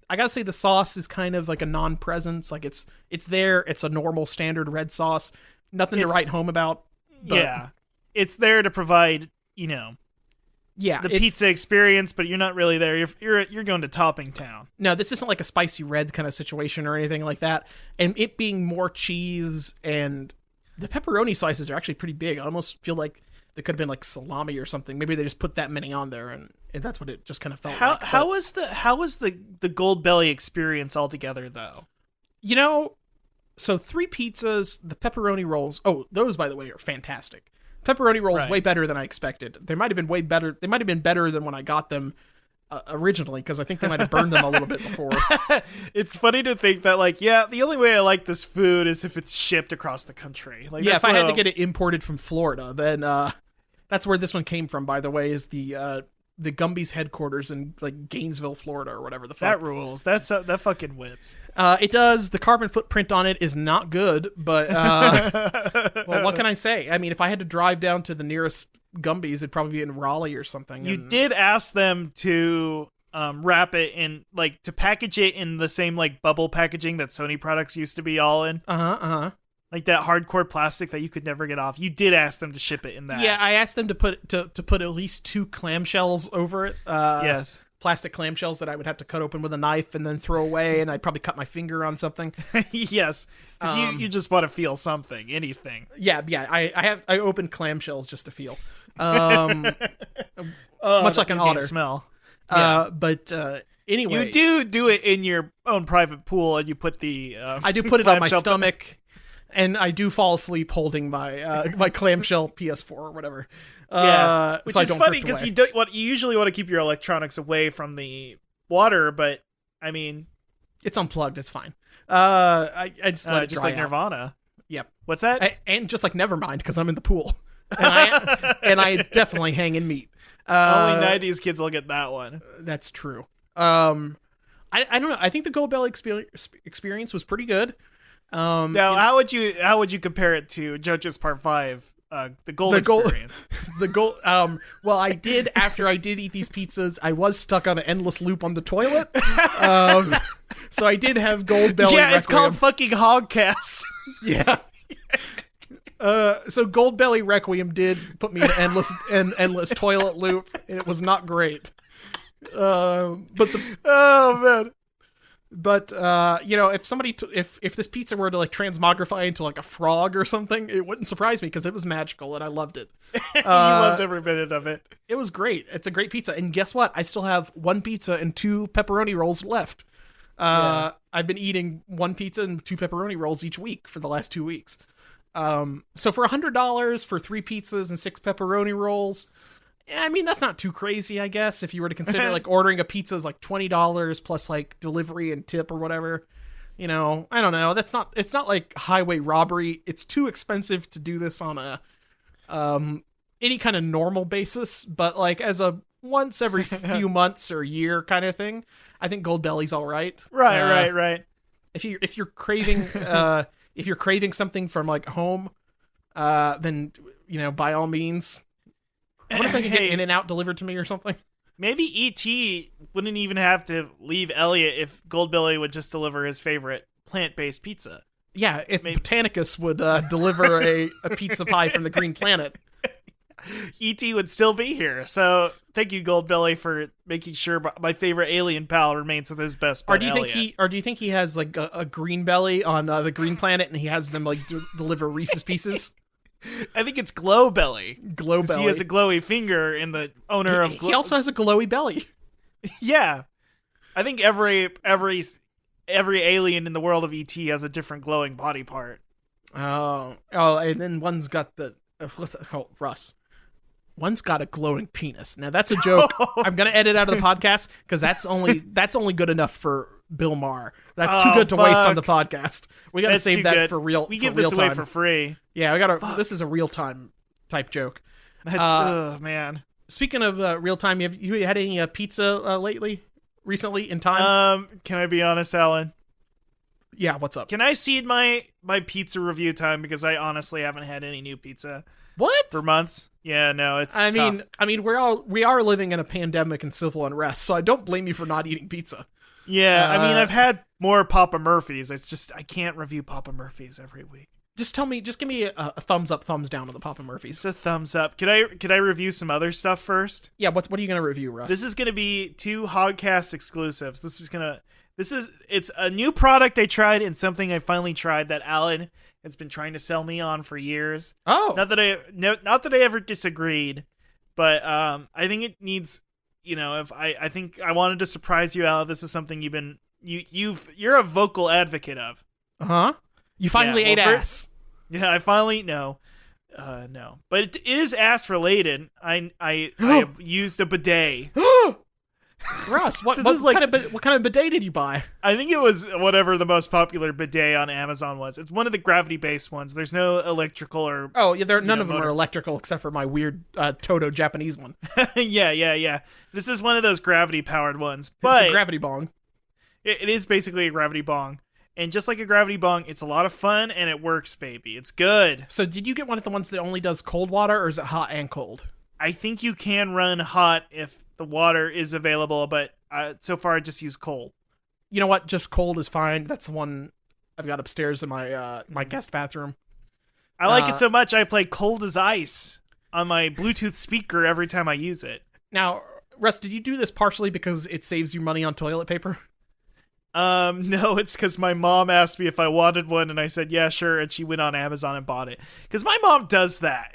I gotta say the sauce is kind of like a non-presence. Like it's there. It's a normal standard red sauce. Nothing to write home about. Yeah. It's there to provide, the pizza experience, but you're not really there. You're going to Topping Town. No, this isn't like a spicy red kind of situation or anything like that. And it being more cheese, and the pepperoni slices are actually pretty big. I almost feel like they could have been like salami or something. Maybe they just put that many on there, and that's what it just kind of felt like. How was the Goldbelly experience altogether, though? So 3 pizzas, the pepperoni rolls. Oh, those, by the way, are fantastic. Pepperoni rolls way better than I expected. They might have been way better. They might have been better than when I got them originally, because I think they might have burned them a little bit before. It's funny to think that, the only way I like this food is if it's shipped across the country. If I had to get it imported from Florida, then that's where this one came from, by the way, is the Gumby's headquarters in Gainesville, Florida, or whatever the fuck. That rules. That fucking whips. It does. The carbon footprint on it is not good, but well, what can I say? I mean, if I had to drive down to the nearest Gumby's, it'd probably be in Raleigh or something. You did ask them to wrap it in, to package it in the same bubble packaging that Sony products used to be all in. Like that hardcore plastic that you could never get off. You did ask them to ship it in that. Yeah, I asked them to put at least 2 clamshells over it. Yes. Plastic clamshells that I would have to cut open with a knife and then throw away, and I'd probably cut my finger on something. Yes, because you just want to feel something, anything. Yeah. I open clamshells just to feel. Much like an otter. Smell. But anyway, you do it in your own private pool, and you put the. I do put it on my stomach. And I do fall asleep holding my my clamshell PS4 or whatever. Which is funny because you usually want to keep your electronics away from the water, but I mean, it's unplugged. It's fine. I just let it just dry like out. Nirvana. Yep. What's that? And just like Nevermind, because I'm in the pool, and I definitely hang in meat. Only 90s kids will get that one. That's true. I don't know. I think the Goldbelly experience was pretty good. Now, how would you compare it to JoJo's Part 5, the Gold Experience? Well, I did, after I did eat these pizzas, I was stuck on an endless loop on the toilet. So I did have Goldbelly Requiem. It's called fucking Hogcast. Yeah. So Goldbelly Requiem did put me in an endless toilet loop, and it was not great. Oh, man. But if somebody if this pizza were to transmogrify into a frog or something, it wouldn't surprise me because it was magical and I loved it. You loved every minute of it. It was great. It's a great pizza, and guess what? I still have 1 pizza and 2 pepperoni rolls left. I've been eating 1 pizza and 2 pepperoni rolls each week for the last 2 weeks. So for $100 for 3 pizzas and 6 pepperoni rolls. I mean, that's not too crazy, I guess, if you were to consider ordering a pizza is $20 plus delivery and tip or whatever. I don't know. It's not like highway robbery. It's too expensive to do this on a any kind of normal basis, but as a once every few months or year kind of thing, I think Goldbelly's all right. Right. If you're craving something from home, then by all means. I wonder if I can get In-N-Out delivered to me or something. Maybe E.T. wouldn't even have to leave Elliot if Goldbelly would just deliver his favorite plant-based pizza. Yeah, if Botanicus would deliver a pizza pie from the Green Planet. E.T. would still be here. So thank you, Goldbelly, for making sure my favorite alien pal remains with his best bud, Elliot. Do you think he has like a green belly on the Green Planet and he has them like deliver Reese's Pieces? I think it's Glowbelly. Glowbelly. He has a glowy finger, and the owner of he also has a glowy belly. Yeah, I think every alien in the world of ET has a different glowing body part. Oh, and then one's got the Russ. One's got a glowing penis. Now that's a joke. I'm gonna edit out of the podcast because that's only good enough for Bill Maher. That's too good to waste on the podcast. We gotta save that for real. We give this away for free. Yeah, we gotta. This is a real time type joke. That's man. Speaking of real time, you had any pizza recently in time? Can I be honest, Alan? Yeah, what's up? Can I cede my pizza review time because I honestly haven't had any new pizza. What? For months? Yeah, no, it's tough. I mean, we are living in a pandemic and civil unrest, so I don't blame you for not eating pizza. Yeah, I mean, I've had more Papa Murphy's. It's just I can't review Papa Murphy's every week. Just give me a thumbs up, thumbs down on the Papa Murphy's. It's a thumbs up. Could I review some other stuff first? Yeah, what are you gonna review, Russ? This is gonna be 2 Hogcast exclusives. It's a new product I tried and something I finally tried that Alan has been trying to sell me on for years. Oh, not that I ever disagreed, but I think it needs. I think I wanted to surprise you, Alan. This is something you're a vocal advocate of. Uh-huh. You finally ate ass. Yeah, I finally no, but it is ass related. I have used a bidet. Russ, what kind of bidet did you buy? I think it was whatever the most popular bidet on Amazon was. It's one of the gravity-based ones. There's no electrical or... Oh, yeah, none of them are electrical except for my weird Toto Japanese one. Yeah. This is one of those gravity-powered ones. But it's a gravity bong. It is basically a gravity bong. And just like a gravity bong, it's a lot of fun, and it works, baby. It's good. So did you get one of the ones that only does cold water, or is it hot and cold? I think you can run hot if the water is available, but so far I just use cold. You know what? Just cold is fine. That's the one I've got upstairs in my guest bathroom. I like it so much I play Cold as Ice on my Bluetooth speaker every time I use it. Now, Russ, did you do this partially because it saves you money on toilet paper? No, it's because my mom asked me if I wanted one, and I said, yeah, sure, and she went on Amazon and bought it. Because my mom does that.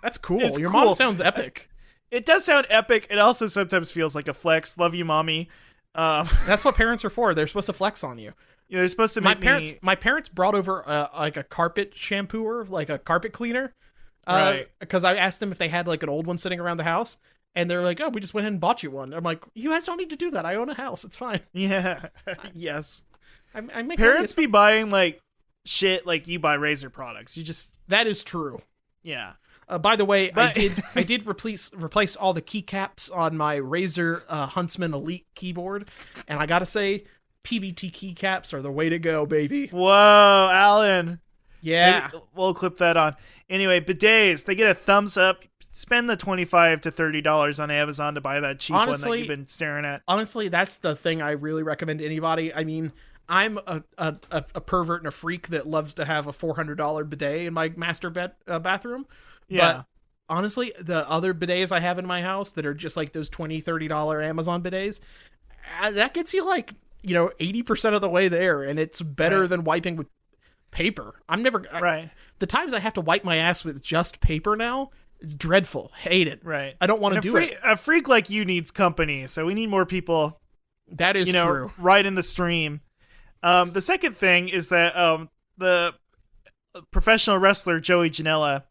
That's cool. Your cool. mom sounds epic. It does sound epic. It also sometimes feels like a flex. Love you, mommy. That's what parents are for. They're supposed to flex on you. Yeah, they're supposed to make My parents brought over like a carpet shampooer, like a carpet cleaner. Right. Because I asked them if they had like an old one sitting around the house. And they're like, oh, we just went ahead and bought you one. I'm like, you guys don't need to do that. I own a house. It's fine. Yeah. Yes. I make parents be buying like shit like you buy razor products. That is true. Yeah. By the way, I did replace all the keycaps on my Razer Huntsman Elite keyboard, and I gotta say, PBT keycaps are the way to go, baby. Whoa, Alan. Yeah. Maybe we'll clip that on. Anyway, bidets, they get a thumbs up. Spend the $25 to $30 on Amazon to buy that cheap one that you've been staring at. Honestly, that's the thing I really recommend to anybody. I mean, I'm a pervert and a freak that loves to have a $400 bidet in my master bathroom. Yeah. But honestly, the other bidets I have in my house that are just like those $20, $30 Amazon bidets, that gets you like, 80% of the way there, and it's better than wiping with paper. The times I have to wipe my ass with just paper now, it's dreadful. Hate it. Right. I don't want to do it. A freak like you needs company, so we need more people. That is true. Right in the stream. The second thing is that the professional wrestler Joey Janela,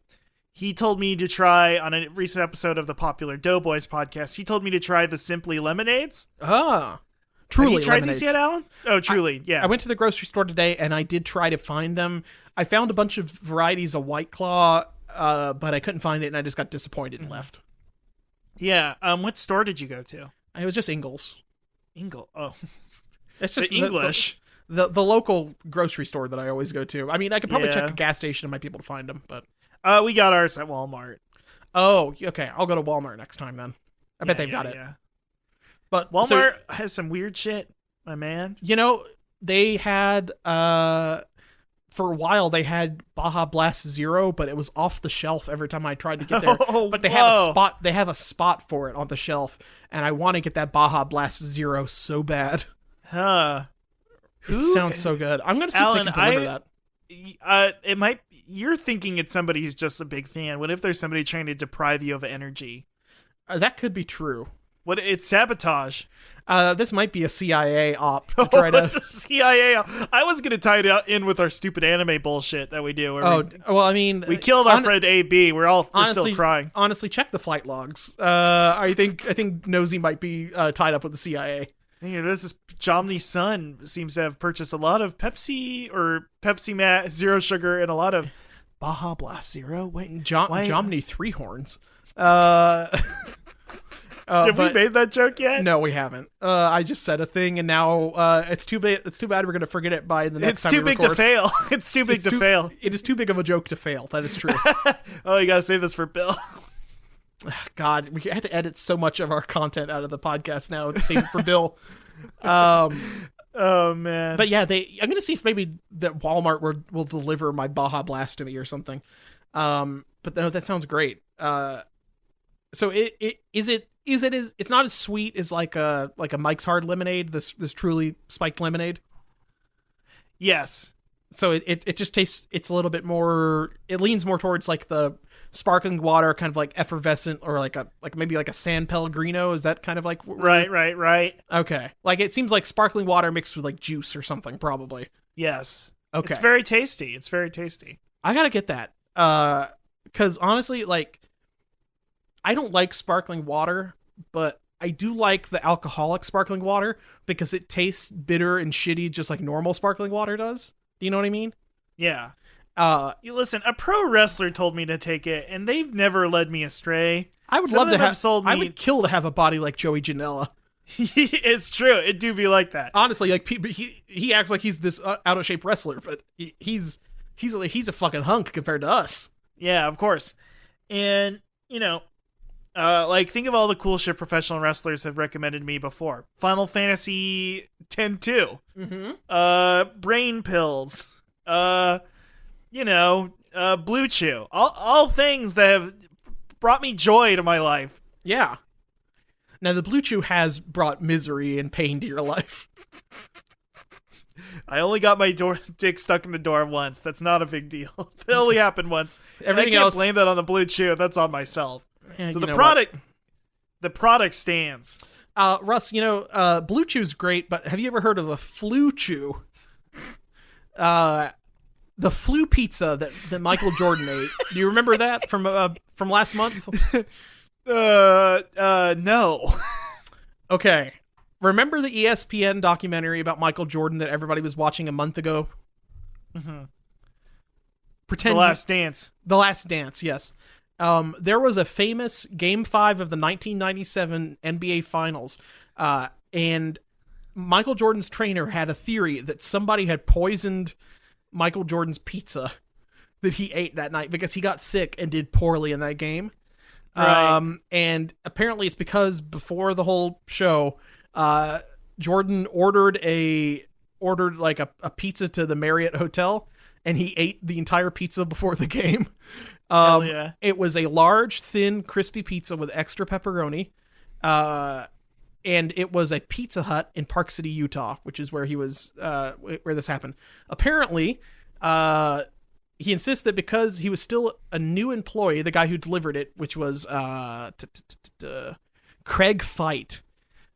he told me to try on a recent episode of the popular Doughboys podcast. He told me to try the Simply lemonades. Truly. Have you tried lemonades. these yet, Alan? Oh, Truly. Yeah. I went to the grocery store today and I did try to find them. I found a bunch of varieties of White Claw, but I couldn't find it and I just got disappointed and left. Yeah. What store did you go to? It was just Ingles. Oh. It's just English. The local grocery store that I always go to. I mean, I could probably check a gas station and might be able to find them, but we got ours at Walmart. Oh, okay. I'll go to Walmart next time then. I bet they've got it. Yeah. But Walmart has some weird shit, my man. They had for a while they had Baja Blast Zero, but it was off the shelf every time I tried to get there. But they have a spot for it on the shelf, and I want to get that Baja Blast Zero so bad. Huh. It sounds so good. I'm gonna see Alan, if they can deliver that. It might. You're thinking it's somebody who's just a big fan. What if there's somebody trying to deprive you of energy? That could be true. What? It's sabotage. This might be a CIA op to try to. It's a CIA op. I was gonna tie it in with our stupid anime bullshit that we do. Well, I mean, we killed our friend AB. We're still crying. Honestly, check the flight logs. I think Nosy might be tied up with the CIA. This is Jomny's son seems to have purchased a lot of Pepsi Zero Sugar and a lot of Baja Blast Zero. Wait, Jomny Three Horns. Have we made that joke yet? No, we haven't. I just said a thing, and now it's too bad. It's too bad we're going to forget it by the next time we record. It's too big to fail. It's too big to fail. It is too big of a joke to fail. That is true. Oh, you got to save this for Bill. God, we had to edit so much of our content out of the podcast now to save it for Bill. Oh man. But yeah, I'm gonna see if maybe that Walmart will deliver my Baja Blast to me or something. But no, that sounds great. So it's not as sweet as like a Mike's Hard Lemonade, this truly spiked lemonade. Yes. So it just tastes, it's a little bit more, it leans more towards like the sparkling water, kind of like effervescent, or maybe like a San Pellegrino. Is that kind of like right? Okay, like it seems like sparkling water mixed with like juice or something, probably. Yes. Okay. It's very tasty. I gotta get that. Because honestly, like, I don't like sparkling water, but I do like the alcoholic sparkling water because it tastes bitter and shitty, just like normal sparkling water does. Do you know what I mean? Yeah. You listen, a pro wrestler told me to take it, and they've never led me astray. I would love to have sold me. I would kill to have a body like Joey Janela. It's true. It do be like that. Honestly, like he acts like he's this out of shape wrestler, but he's a fucking hunk compared to us. Yeah, of course. And like, think of all the cool shit professional wrestlers have recommended me before. Final Fantasy X-2. Mm-hmm. Brain pills. Blue Chew. All things that have brought me joy to my life. Yeah. Now, the Blue Chew has brought misery and pain to your life. I only got my dick stuck in the door once. That's not a big deal. It only happened once. Everything I can't else, blame that on the Blue Chew. That's on myself. Yeah, so the product stands. Russ, Blue Chew's great, but have you ever heard of a Flu Chew? The flu pizza that Michael Jordan ate. Do you remember that from last month? No. Okay. Remember the ESPN documentary about Michael Jordan that everybody was watching a month ago? Mm-hmm. The Last Dance. The Last Dance, yes. There was a famous Game 5 of the 1997 NBA Finals, and Michael Jordan's trainer had a theory that somebody had poisoned Michael Jordan's pizza that he ate that night because he got sick and did poorly in that game. Right. And apparently it's because before the whole show, Jordan ordered like a pizza to the Marriott Hotel, and he ate the entire pizza before the game. Hell yeah. It was a large, thin, crispy pizza with extra pepperoni. And it was a Pizza Hut in Park City, Utah, which is where he was, where this happened. Apparently, he insists that because he was still a new employee, the guy who delivered it, which was Craig Fite,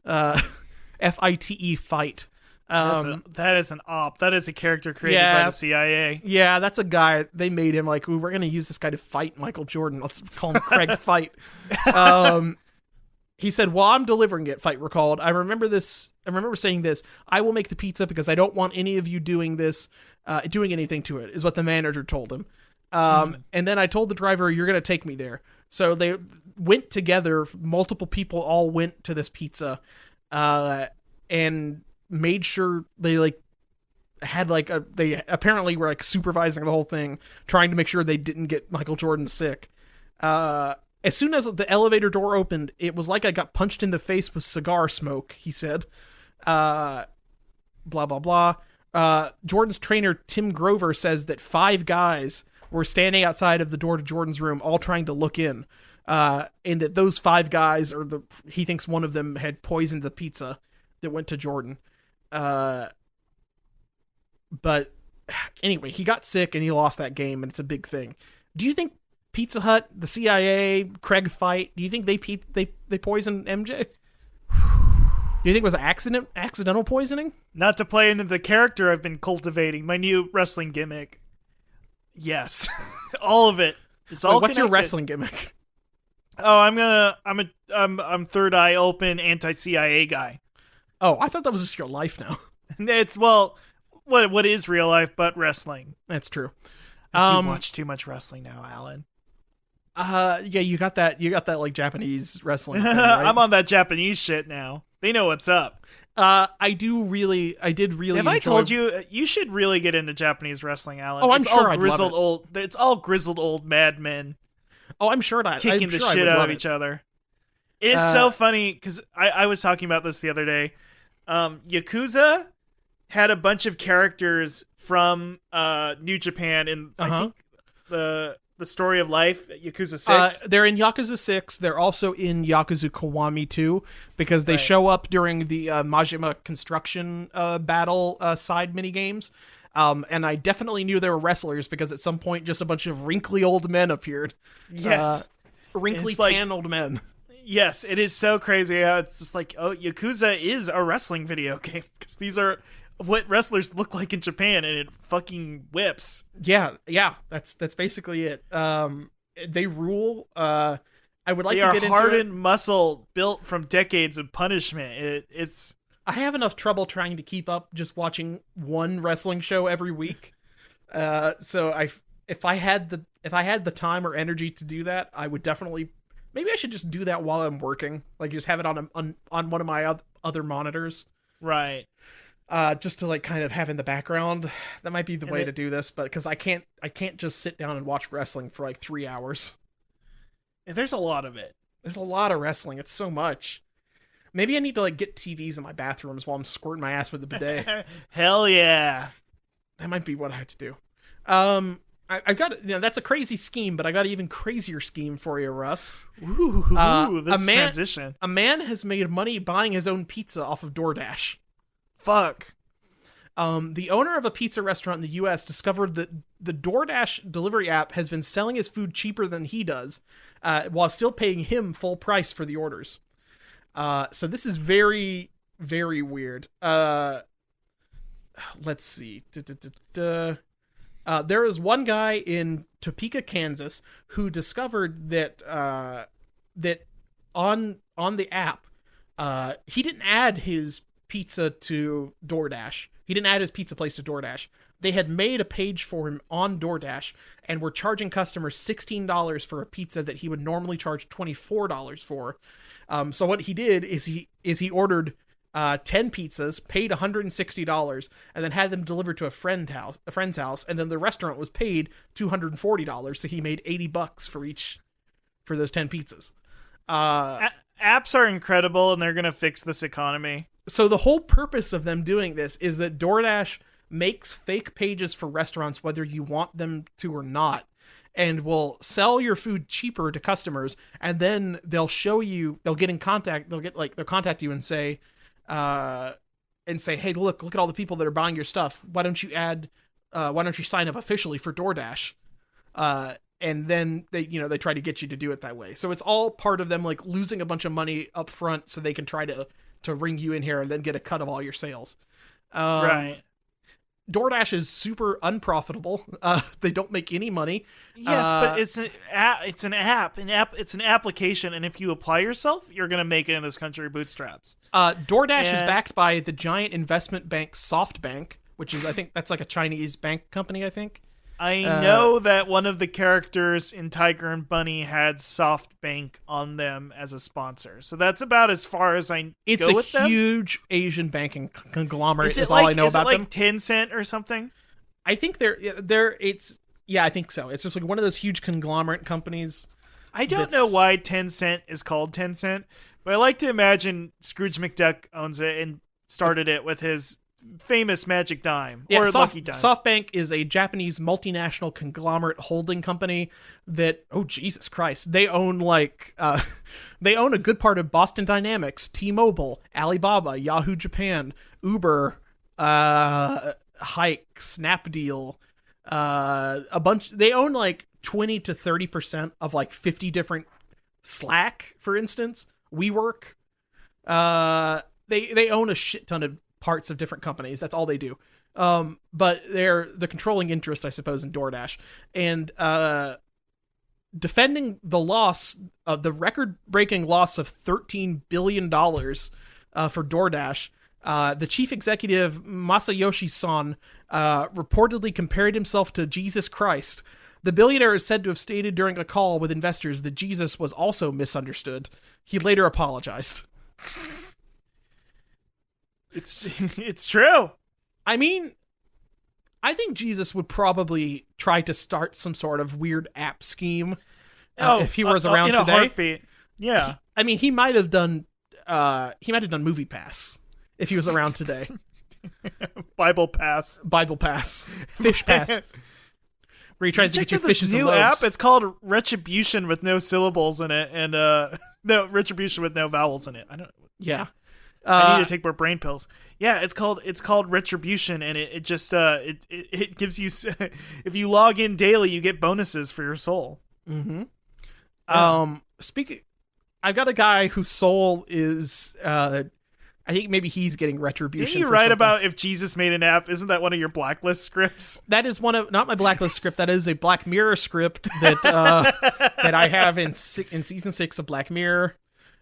F-I-T-E Fite. That is an op. That is a character created by the CIA. Yeah, that's a guy. They made him like, we're going to use this guy to fight Michael Jordan. Let's call him Craig Fite. He said, while I'm delivering it, Fite recalled, I remember saying this, I will make the pizza because I don't want any of you doing this, doing anything to it, is what the manager told him. And then I told the driver, you're going to take me there. So they went together. Multiple people all went to this pizza, and made sure they they apparently were like supervising the whole thing, trying to make sure they didn't get Michael Jordan sick. As soon as the elevator door opened, it was like I got punched in the face with cigar smoke, he said. Blah, blah, blah. Jordan's trainer, Tim Grover, says that 5 guys were standing outside of the door to Jordan's room, all trying to look in. And that those 5 guys, he thinks one of them had poisoned the pizza that went to Jordan. But anyway, he got sick and he lost that game, and it's a big thing. Do you think Pizza Hut, the CIA, Craig Fight, do you think they poisoned MJ? Do you think it was accidental poisoning? Not to play into the character I've been cultivating, my new wrestling gimmick. Yes. All of it. It's all what's connected. your wrestling gimmick? Oh, I'm third eye open anti-CIA guy. Oh, I thought that was just your life now. It's what is real life but wrestling. That's true. I do watch too much wrestling now, Alan. Yeah, you got that like Japanese wrestling thing, right? I'm on that Japanese shit now. They know what's up. I did really Have I told you you should really get into Japanese wrestling, Alan? Oh, I'm it's sure all I'd grizzled love old. It's all grizzled old madmen. Oh, I'm sure that kicking the shit out of each other. It's so funny because I was talking about this the other day. Yakuza had a bunch of characters from New Japan in I think the story of life, Yakuza 6. They're in Yakuza 6. They're also in Yakuza Kiwami 2 because they show up during the Majima construction battle side minigames. And I definitely knew they were wrestlers because at some point just a bunch of wrinkly old men appeared. Yes. Wrinkly tan old men. Yes, it is so crazy how it's just like, oh, Yakuza is a wrestling video game because these are what wrestlers look like in Japan, and it fucking whips. Yeah, that's basically it. They rule. I would like to get into it. They are hardened muscle built from decades of punishment. It's. I have enough trouble trying to keep up just watching one wrestling show every week. So if I had the time or energy to do that, I would definitely. Maybe I should just do that while I'm working, like just have it on one of my other monitors. Right. Just to like kind of have in the background. That might be the way to do this, but because I can't just sit down and watch wrestling for like 3 hours. There's a lot of it. There's a lot of wrestling. It's so much. Maybe I need to like get TVs in my bathrooms while I'm squirting my ass with the bidet. Hell yeah. That might be what I have to do. I got, that's a crazy scheme, but I got an even crazier scheme for you, Russ. Ooh, this transition. A man has made money buying his own pizza off of DoorDash. Fuck. The owner of a pizza restaurant in the U.S. discovered that the DoorDash delivery app has been selling his food cheaper than he does, while still paying him full price for the orders. So this is very, very weird. Let's see. There is one guy in Topeka, Kansas, who discovered that that on the app, he didn't add his pizza to DoorDash. He didn't add his pizza place to DoorDash. They had made a page for him on DoorDash and were charging customers $16 for a pizza that he would normally charge $24 for. So what he did is he ordered 10 pizzas, paid $160, and then had them delivered to a friend's house, and then the restaurant was paid $240, so he made $80 for those 10 pizzas. Apps are incredible, and they're gonna fix this economy. So the whole purpose of them doing this is that DoorDash makes fake pages for restaurants whether you want them to or not, and will sell your food cheaper to customers, and then they'll contact you and say, hey, look at all the people that are buying your stuff. Why don't you sign up officially for DoorDash? And then they try to get you to do it that way. So it's all part of them like losing a bunch of money up front so they can try to ring you in here and then get a cut of all your sales. Right. DoorDash is super unprofitable. They don't make any money. Yes, but it's an app. It's an application, and if you apply yourself, you're gonna make it in this country bootstraps. DoorDash is backed by the giant investment bank SoftBank, which is, I think that's like a Chinese bank company, I think. I know that one of the characters in Tiger and Bunny had SoftBank on them as a sponsor. So that's about as far as I go with them. It's a huge Asian banking conglomerate is all I know about them. Is it like Tencent or something? I think I think so. It's just like one of those huge conglomerate companies. I don't know why 10 Cent is called 10 Cent, but I like to imagine Scrooge McDuck owns it and started it with his famous magic dime or lucky dime. SoftBank is a Japanese multinational conglomerate holding company that, oh Jesus Christ, they own they own a good part of Boston Dynamics, T-Mobile, Alibaba, Yahoo Japan, Uber, Hike, Snapdeal, a bunch. They own 20 to 30% of 50 different Slack, for instance, WeWork. They own a shit ton of parts of different companies. That's all they do. But they're the controlling interest, I suppose, in DoorDash. And defending the loss of the record-breaking loss of $13 billion for DoorDash, the chief executive, Masayoshi Son, reportedly compared himself to Jesus Christ. The billionaire is said to have stated during a call with investors that Jesus was also misunderstood. He later apologized. It's true. I mean, I think Jesus would probably try to start some sort of weird app scheme if he was around in today. A heartbeat. Yeah. He might have done Movie Pass if he was around today. Bible Pass, Fish Pass. Where he tries to get you fishes and new loaves. app. It's called Retribution with no syllables in it, and no Retribution with no vowels in it. I don't. Yeah. I need to take more brain pills. Yeah, it's called Retribution, and it just it gives you if you log in daily, you get bonuses for your soul. Mm-hmm. Yeah. Speaking, I've got a guy whose soul is I think maybe he's getting retribution. Didn't you for write something. about if Jesus made an app? Isn't that one of your blacklist scripts? That is not my blacklist script. That is a Black Mirror script that that I have in season 6 of Black Mirror.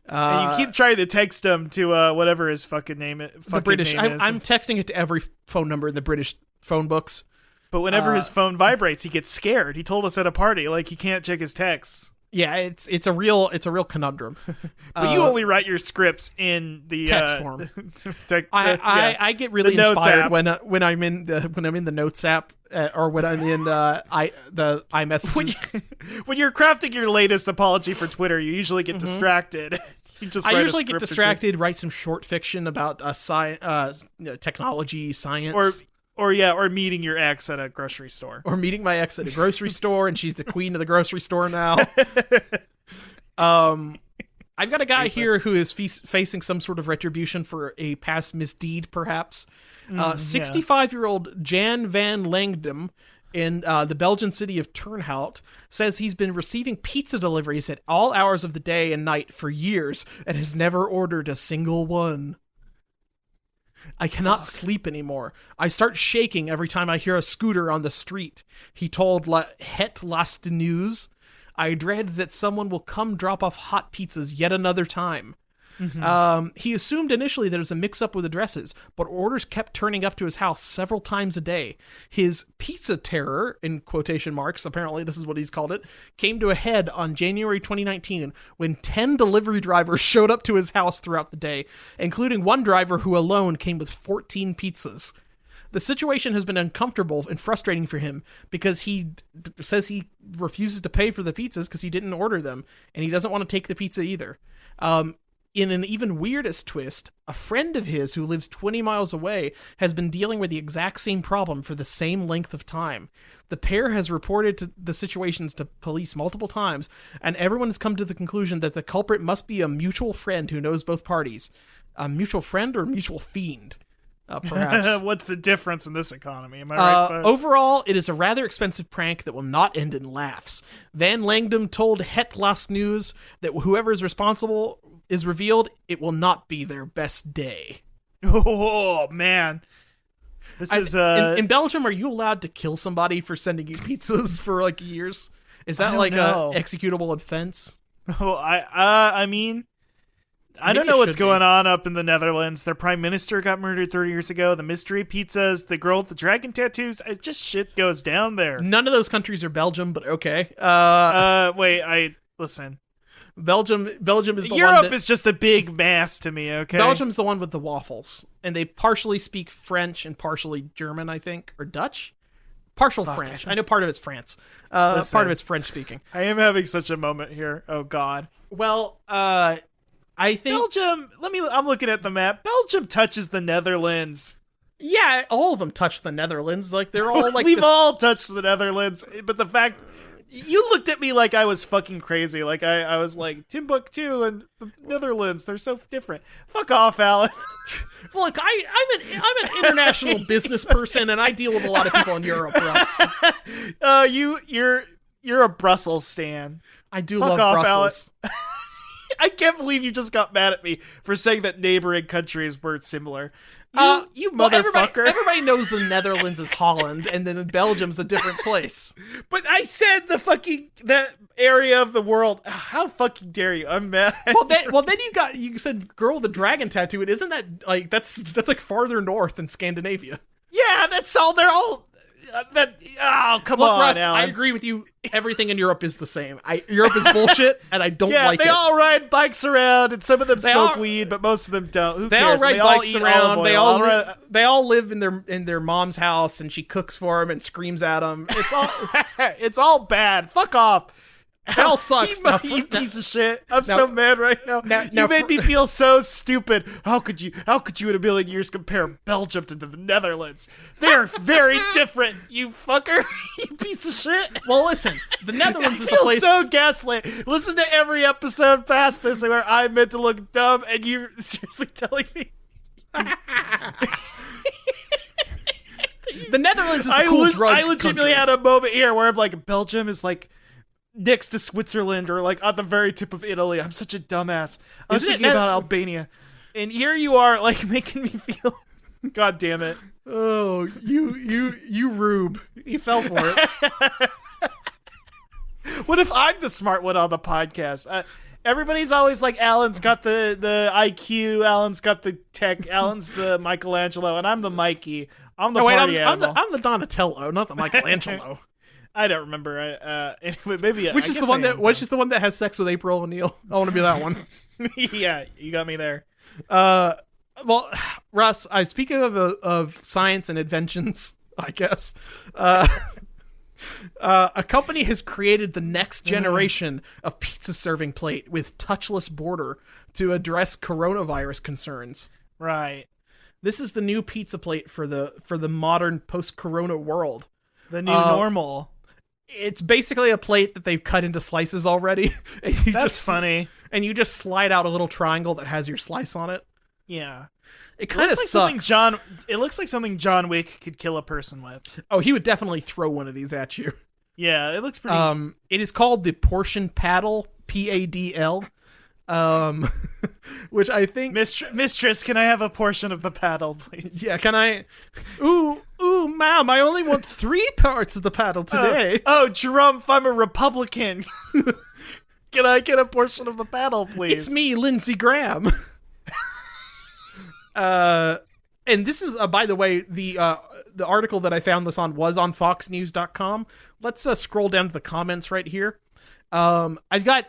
And you keep trying to text him to whatever his fucking name is. The British. I'm texting it to every phone number in the British phone books. But whenever his phone vibrates, he gets scared. He told us at a party he can't check his texts. Yeah, it's a real conundrum. But you only write your scripts in the text form. I get really inspired when I'm in the Notes app or when I'm in the iMessages. When you're crafting your latest apology for Twitter, you usually get distracted. I usually get distracted, write some short fiction about technology, science. Or meeting your ex at a grocery store. Or meeting my ex at a grocery store, and she's the queen of the grocery store now. I've got a guy here who is facing some sort of retribution for a past misdeed, perhaps. 65-year-old Jan van Langdam in the Belgian city of Turnhout says he's been receiving pizza deliveries at all hours of the day and night for years and has never ordered a single one. I cannot sleep anymore. I start shaking every time I hear a scooter on the street. He told Het Laatste News. I dread that someone will come drop off hot pizzas yet another time. Mm-hmm. He assumed initially that it was a mix-up with addresses, but orders kept turning up to his house several times a day. His pizza terror, in quotation marks, apparently this is what he's called it, came to a head on January 2019 when 10 delivery drivers showed up to his house throughout the day, including one driver who alone came with 14 pizzas. The situation has been uncomfortable and frustrating for him because he says he refuses to pay for the pizzas because he didn't order them, and he doesn't want to take the pizza either. In an even weirdest twist, a friend of his who lives 20 miles away has been dealing with the exact same problem for the same length of time. The pair has reported the situations to police multiple times, and everyone has come to the conclusion that the culprit must be a mutual friend who knows both parties. A mutual friend or a mutual fiend? Perhaps. What's the difference in this economy? Am I right? Overall, it is a rather expensive prank that will not end in laughs. Van Langdam told Het Laatste News that whoever is responsible is revealed, it will not be their best day. Oh, man. This is in Belgium, are you allowed to kill somebody for sending you pizzas for years? Is that a executable offense? Oh, I mean, I don't know what's going on up in the Netherlands. Their prime minister got murdered 30 years ago. The mystery pizzas, the girl with the dragon tattoos, it just shit goes down there. None of those countries are Belgium, but okay. Listen. Belgium is the Europe is just a big mass to me, okay? Belgium's the one with the waffles. And they partially speak French and partially German, I think. Or Dutch? Partial French. I know part of it's France. Part of it's French speaking. I am having such a moment here. Oh God. Well, I think Belgium. I'm looking at the map. Belgium touches the Netherlands. Yeah, all of them touch the Netherlands. Like they're all like we've all touched the Netherlands. But the fact you looked at me like I was fucking crazy. Like I was like Timbuktu and the Netherlands. They're so different. Fuck off, Alan. Look, I'm an international business person, and I deal with a lot of people in Europe, Russ. You're a Brussels stan. I do Fuck love off, Brussels. Alan. I can't believe you just got mad at me for saying that neighboring countries were similar. You motherfucker. Everybody knows the Netherlands is Holland, and then Belgium's a different place. But I said that area of the world. How fucking dare you? I'm mad. Well, then you said girl with the dragon tattoo. And isn't that like that's like farther north in Scandinavia? Yeah, that's all. They're all. Come Look, on, Russ, Alan. I agree with you. Everything in Europe is the same. Europe is bullshit, and I don't like it. Yeah, they all ride bikes around, and some of them smoke weed, but most of them don't. Who they cares? all ride they bikes all around. They all live in their mom's house, and she cooks for them and screams at them. It's all it's all bad. Fuck off. It all sucks. You piece of shit. I'm so mad right now. You made me feel so stupid. How could you in a million years compare Belgium to the Netherlands? They're very different, you fucker. You piece of shit. Well, listen, the Netherlands is the place. So gaslit. Listen to every episode past this where I meant to look dumb and you're seriously telling me. The Netherlands is the cool drug I legitimately country. had a moment here where I'm like, Belgium is like next to Switzerland or like on the very tip of Italy. I'm such a dumbass. I was thinking about Albania. And here you are like making me feel God damn it. Oh, you rube. You fell for it. What if I'm the smart one on the podcast? Everybody's always like, Alan's got the IQ, Alan's got the tech, Alan's the Michelangelo, and I'm the Mikey. I'm the party animal. I'm the Donatello, not the Michelangelo. I don't remember. Anyway, maybe which is the one that has sex with April O'Neil. I want to be that one. Yeah, you got me there. Well, Russ, speaking of science and inventions, I guess. A company has created the next generation of pizza serving plate with touchless border to address coronavirus concerns. Right. This is the new pizza plate for the modern post-corona world. The new normal. It's basically a plate that they've cut into slices already. And That's funny. And you just slide out a little triangle that has your slice on it. Yeah. It kind of sucks. It looks like something John Wick could kill a person with. Oh, he would definitely throw one of these at you. Yeah, it looks pretty. It is called the Portion Paddle, PADL. Which I think Mistress, can I have a portion of the paddle, please? Yeah, can I? Ooh, ma'am, I only want 3 parts of the paddle today. Trump, I'm a Republican. Can I get a portion of the paddle, please? It's me, Lindsey Graham. And this is, by the way, the article that I found this on was on foxnews.com. Let's scroll down to the comments right here. I've got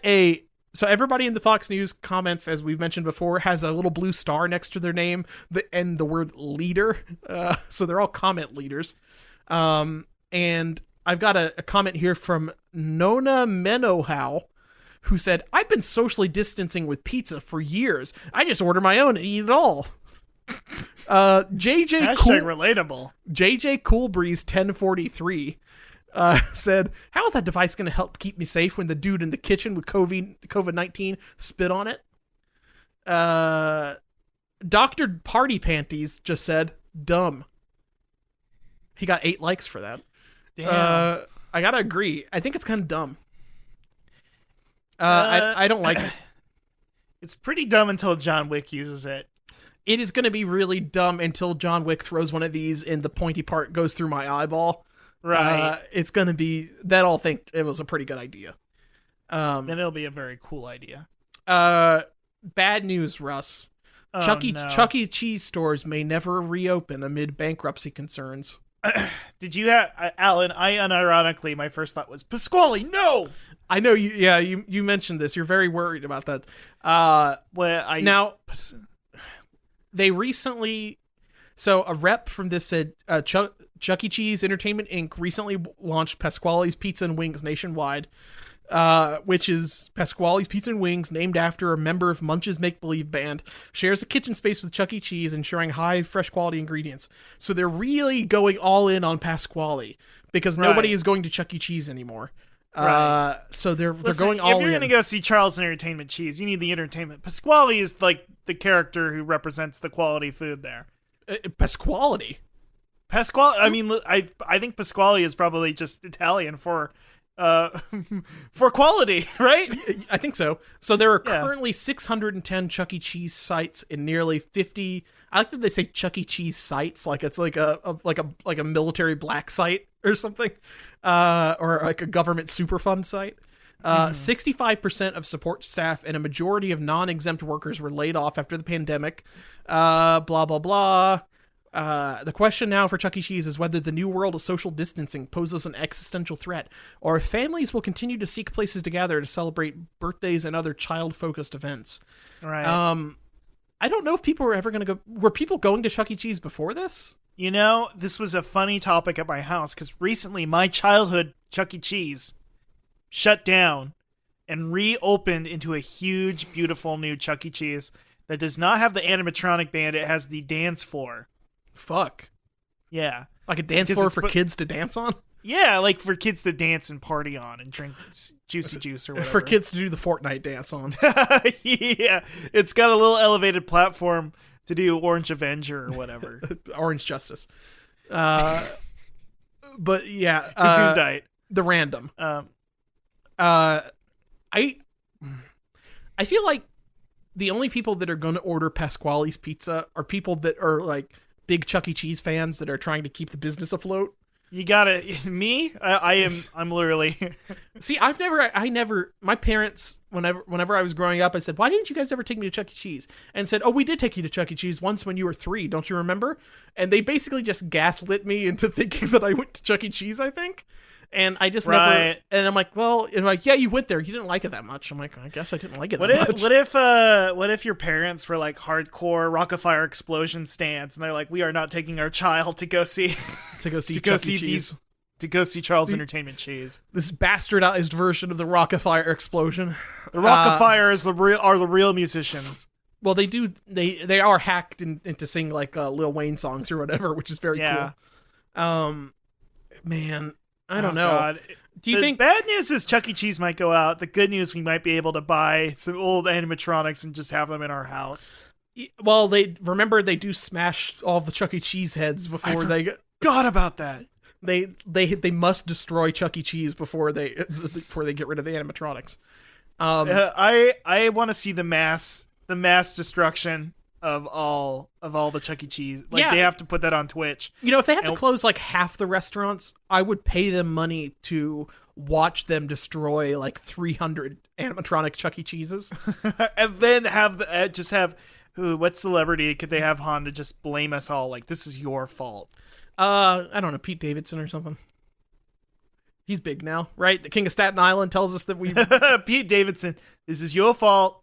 so everybody in the Fox News comments, as we've mentioned before, has a little blue star next to their name and the word leader. So they're all comment leaders. And I've got a comment here from Nona Menohow, who said, I've been socially distancing with pizza for years. I just order my own and eat it all. JJ relatable. JJ Coolbreeze 1043 said, how is that device going to help keep me safe when the dude in the kitchen with COVID-19 spit on it? Dr. Party Panties just said, dumb. He got 8 likes for that. Damn. I gotta agree. I think it's kind of dumb. I don't like it. It's pretty dumb until John Wick uses it. It is going to be really dumb until John Wick throws one of these and the pointy part goes through my eyeball. Right. It's going to be... Then I'll think it was a pretty good idea. Then it'll be a very cool idea. Bad news, Russ. Chuck E. Cheese stores may never reopen amid bankruptcy concerns. Did you have... Alan, I unironically, my first thought was, Pasquale, no! I know you... Yeah, you mentioned this. You're very worried about that. They recently... So a rep from this said Chuck E. Cheese Entertainment Inc. recently launched Pasquale's Pizza and Wings nationwide, which is Pasquale's Pizza and Wings, named after a member of Munch's Make Believe band, shares a kitchen space with Chuck E. Cheese, ensuring high, fresh quality ingredients. So they're really going all in on Pasquale because nobody is going to Chuck E. Cheese anymore. Right. So they're going all in. If you're going to go see Charles Entertainment Cheese, you need the entertainment. Pasquale is like the character who represents the quality food there. Pasquale. I mean, I think Pasquale is probably just Italian for quality, right? I think so. So there are currently 610 Chuck E. Cheese sites in nearly 50. I like that they say Chuck E. Cheese sites, like it's like a military black site or something, or like a government Superfund site. 65% of support staff and a majority of non-exempt workers were laid off after the pandemic. Blah blah blah. The question now for Chuck E. Cheese is whether the new world of social distancing poses an existential threat, or if families will continue to seek places to gather to celebrate birthdays and other child-focused events. Right. I don't know if people were ever going to go... Were people going to Chuck E. Cheese before this? You know, this was a funny topic at my house, because recently my childhood Chuck E. Cheese shut down and reopened into a huge, beautiful new Chuck E. Cheese that does not have the animatronic band. It has the dance floor. Fuck. Yeah. Like a dance floor for kids to dance on? Yeah, like for kids to dance and party on and drink juicy juice or whatever. For kids to do the Fortnite dance on. Yeah. It's got a little elevated platform to do Orange Avenger or whatever. Orange Justice. But yeah. Gesundheit. The random. I feel like the only people that are going to order Pasquale's pizza are people that are like big Chuck E. Cheese fans that are trying to keep the business afloat. You gotta, me? I'm literally. See, my parents, whenever I was growing up, I said, why didn't you guys ever take me to Chuck E. Cheese? And said, oh, we did take you to Chuck E. Cheese once when you were 3. Don't you remember? And they basically just gaslit me into thinking that I went to Chuck E. Cheese, I think. And I just never, and I'm like, well, and like, yeah, you went there. You didn't like it that much. I'm like, I guess I didn't like it that much. What if your parents were like hardcore Rockafire Explosion stands, and they're like, we are not taking our child to go see Chuck E. Cheese. To go see Charles Entertainment Cheese. This bastardized version of the Rockafire Explosion. The Rockafire are the real musicians. Well, they are hacked into sing like Lil Wayne songs or whatever, which is very cool. Man. I don't know. God. Do you think bad news is Chuck E. Cheese might go out? The good news, we might be able to buy some old animatronics and just have them in our house. Well, they do smash all the Chuck E. Cheese heads before they forgot about that. They must destroy Chuck E. Cheese before they get rid of the animatronics. I want to see the mass destruction of all the Chuck E. Cheese. Like, they have to put that on Twitch. You know, if they have to close like half the restaurants, I would pay them money to watch them destroy like 300 animatronic Chuck E. Cheeses. And then have what celebrity could they have to just blame us all? Like, this is your fault. I don't know, Pete Davidson or something. He's big now, right? The King of Staten Island tells us that we... Pete Davidson, this is your fault.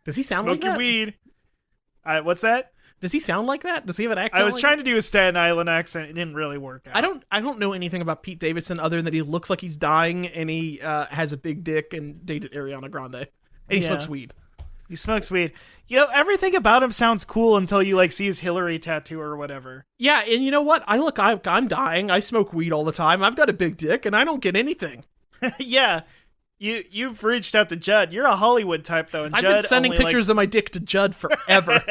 Does he sound Smoke like that? Smoke your weed. What's that? Does he sound like that? Does he have an accent? I was trying to do a Staten Island accent. It didn't really work out. I don't know anything about Pete Davidson other than that he looks like he's dying and he has a big dick and dated Ariana Grande. And he smokes weed. He smokes weed. You know, everything about him sounds cool until you like see his Hillary tattoo or whatever. Yeah, and you know what? I'm dying. I smoke weed all the time. I've got a big dick and I don't get anything. Yeah. You've reached out to Judd. You're a Hollywood type, though. And I've Judd been sending pictures of my dick to Judd forever.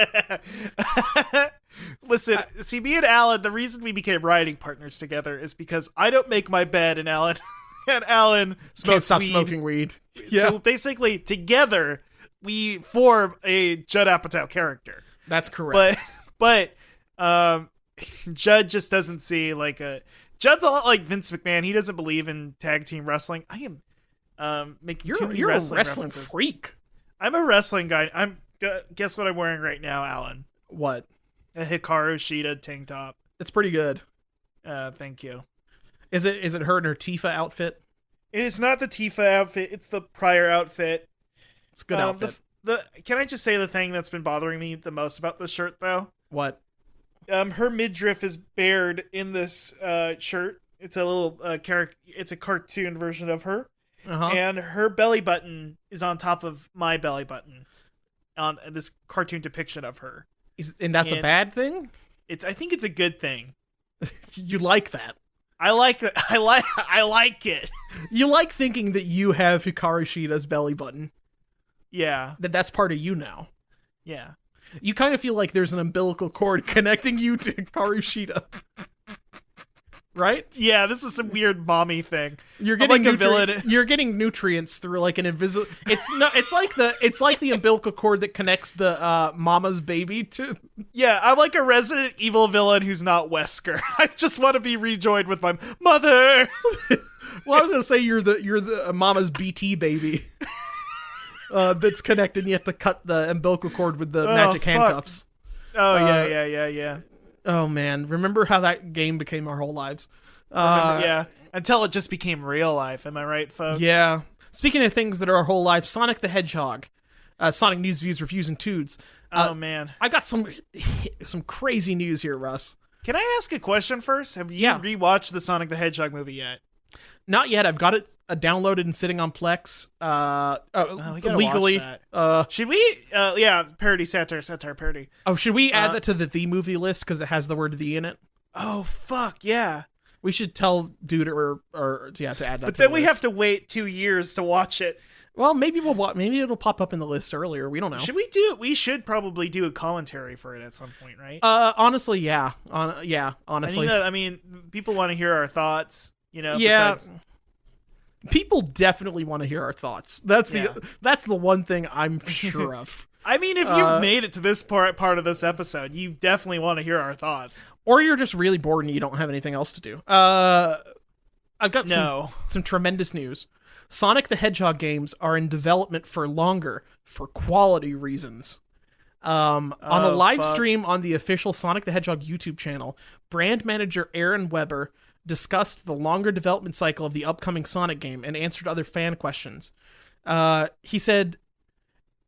Listen, see, me and Alan, the reason we became writing partners together is because I don't make my bed, and Alan smokes Can't stop weed. Smoking weed. Yeah. So basically, together, we form a Judd Apatow character. That's correct. But Judd just doesn't see Judd's a lot like Vince McMahon. He doesn't believe in tag team wrestling. I am. Making too many you're wrestling a wrestling references. freak. I'm a wrestling guy. Guess what I'm wearing right now, Alan? What? A Hikaru Shida tank top. It's pretty good. Thank you. Is it her in her Tifa outfit? It is not the Tifa outfit. It's the prior outfit. It's a good outfit. Can I just say the thing that's been bothering me the most about this shirt, though? What? her midriff is bared in this shirt. It's a little it's a cartoon version of her. And her belly button is on top of my belly button on this cartoon depiction of her. And that's a bad thing? I think it's a good thing. You like that? I like it. I like it. You like thinking that you have Hikaru Shida's belly button. Yeah. That's part of you now. Yeah. You kind of feel like there's an umbilical cord connecting you to Hikaru Shida. Right? Yeah, this is some weird mommy thing. You're getting like a villain. You're getting nutrients through like an invisible. It's like the umbilical cord that connects the mama's baby to. Yeah, I'm like a Resident Evil villain who's not Wesker. I just want to be rejoined with my mother. Well, I was gonna say you're the mama's BT baby. That's connected. And you have to cut the umbilical cord with the magic handcuffs. Oh yeah. Oh man, remember how that game became our whole lives? Yeah, until it just became real life. Am I right, folks? Yeah. Speaking of things that are our whole life, Sonic the Hedgehog, Sonic News, Views, Reviews, and Tudes. Oh man, I got some crazy news here, Russ. Can I ask a question first? Have you rewatched the Sonic the Hedgehog movie yet? Not yet. I've got it downloaded and sitting on Plex. We gotta legally. watch that. Should we? Yeah, parody, satire parody. Oh, should we add that to the movie list because it has the word "the" in it? Oh fuck yeah! We should tell dude or to add that. But to then the we list. have to wait 2 years to watch it. Well, maybe maybe it'll pop up in the list earlier. We don't know. Should we do it? We should probably do a commentary for it at some point, right? Honestly, yeah. Honestly, I mean, people want to hear our thoughts. You know, yeah. besides... People definitely want to hear our thoughts. That's the one thing I'm sure of. I mean, if you've made it to this part of this episode, you definitely want to hear our thoughts. Or you're just really bored and you don't have anything else to do. I've got some tremendous news. Sonic the Hedgehog games are in development for longer for quality reasons. On a live stream on the official Sonic the Hedgehog YouTube channel, brand manager Aaron Weber discussed the longer development cycle of the upcoming Sonic game and answered other fan questions. He said,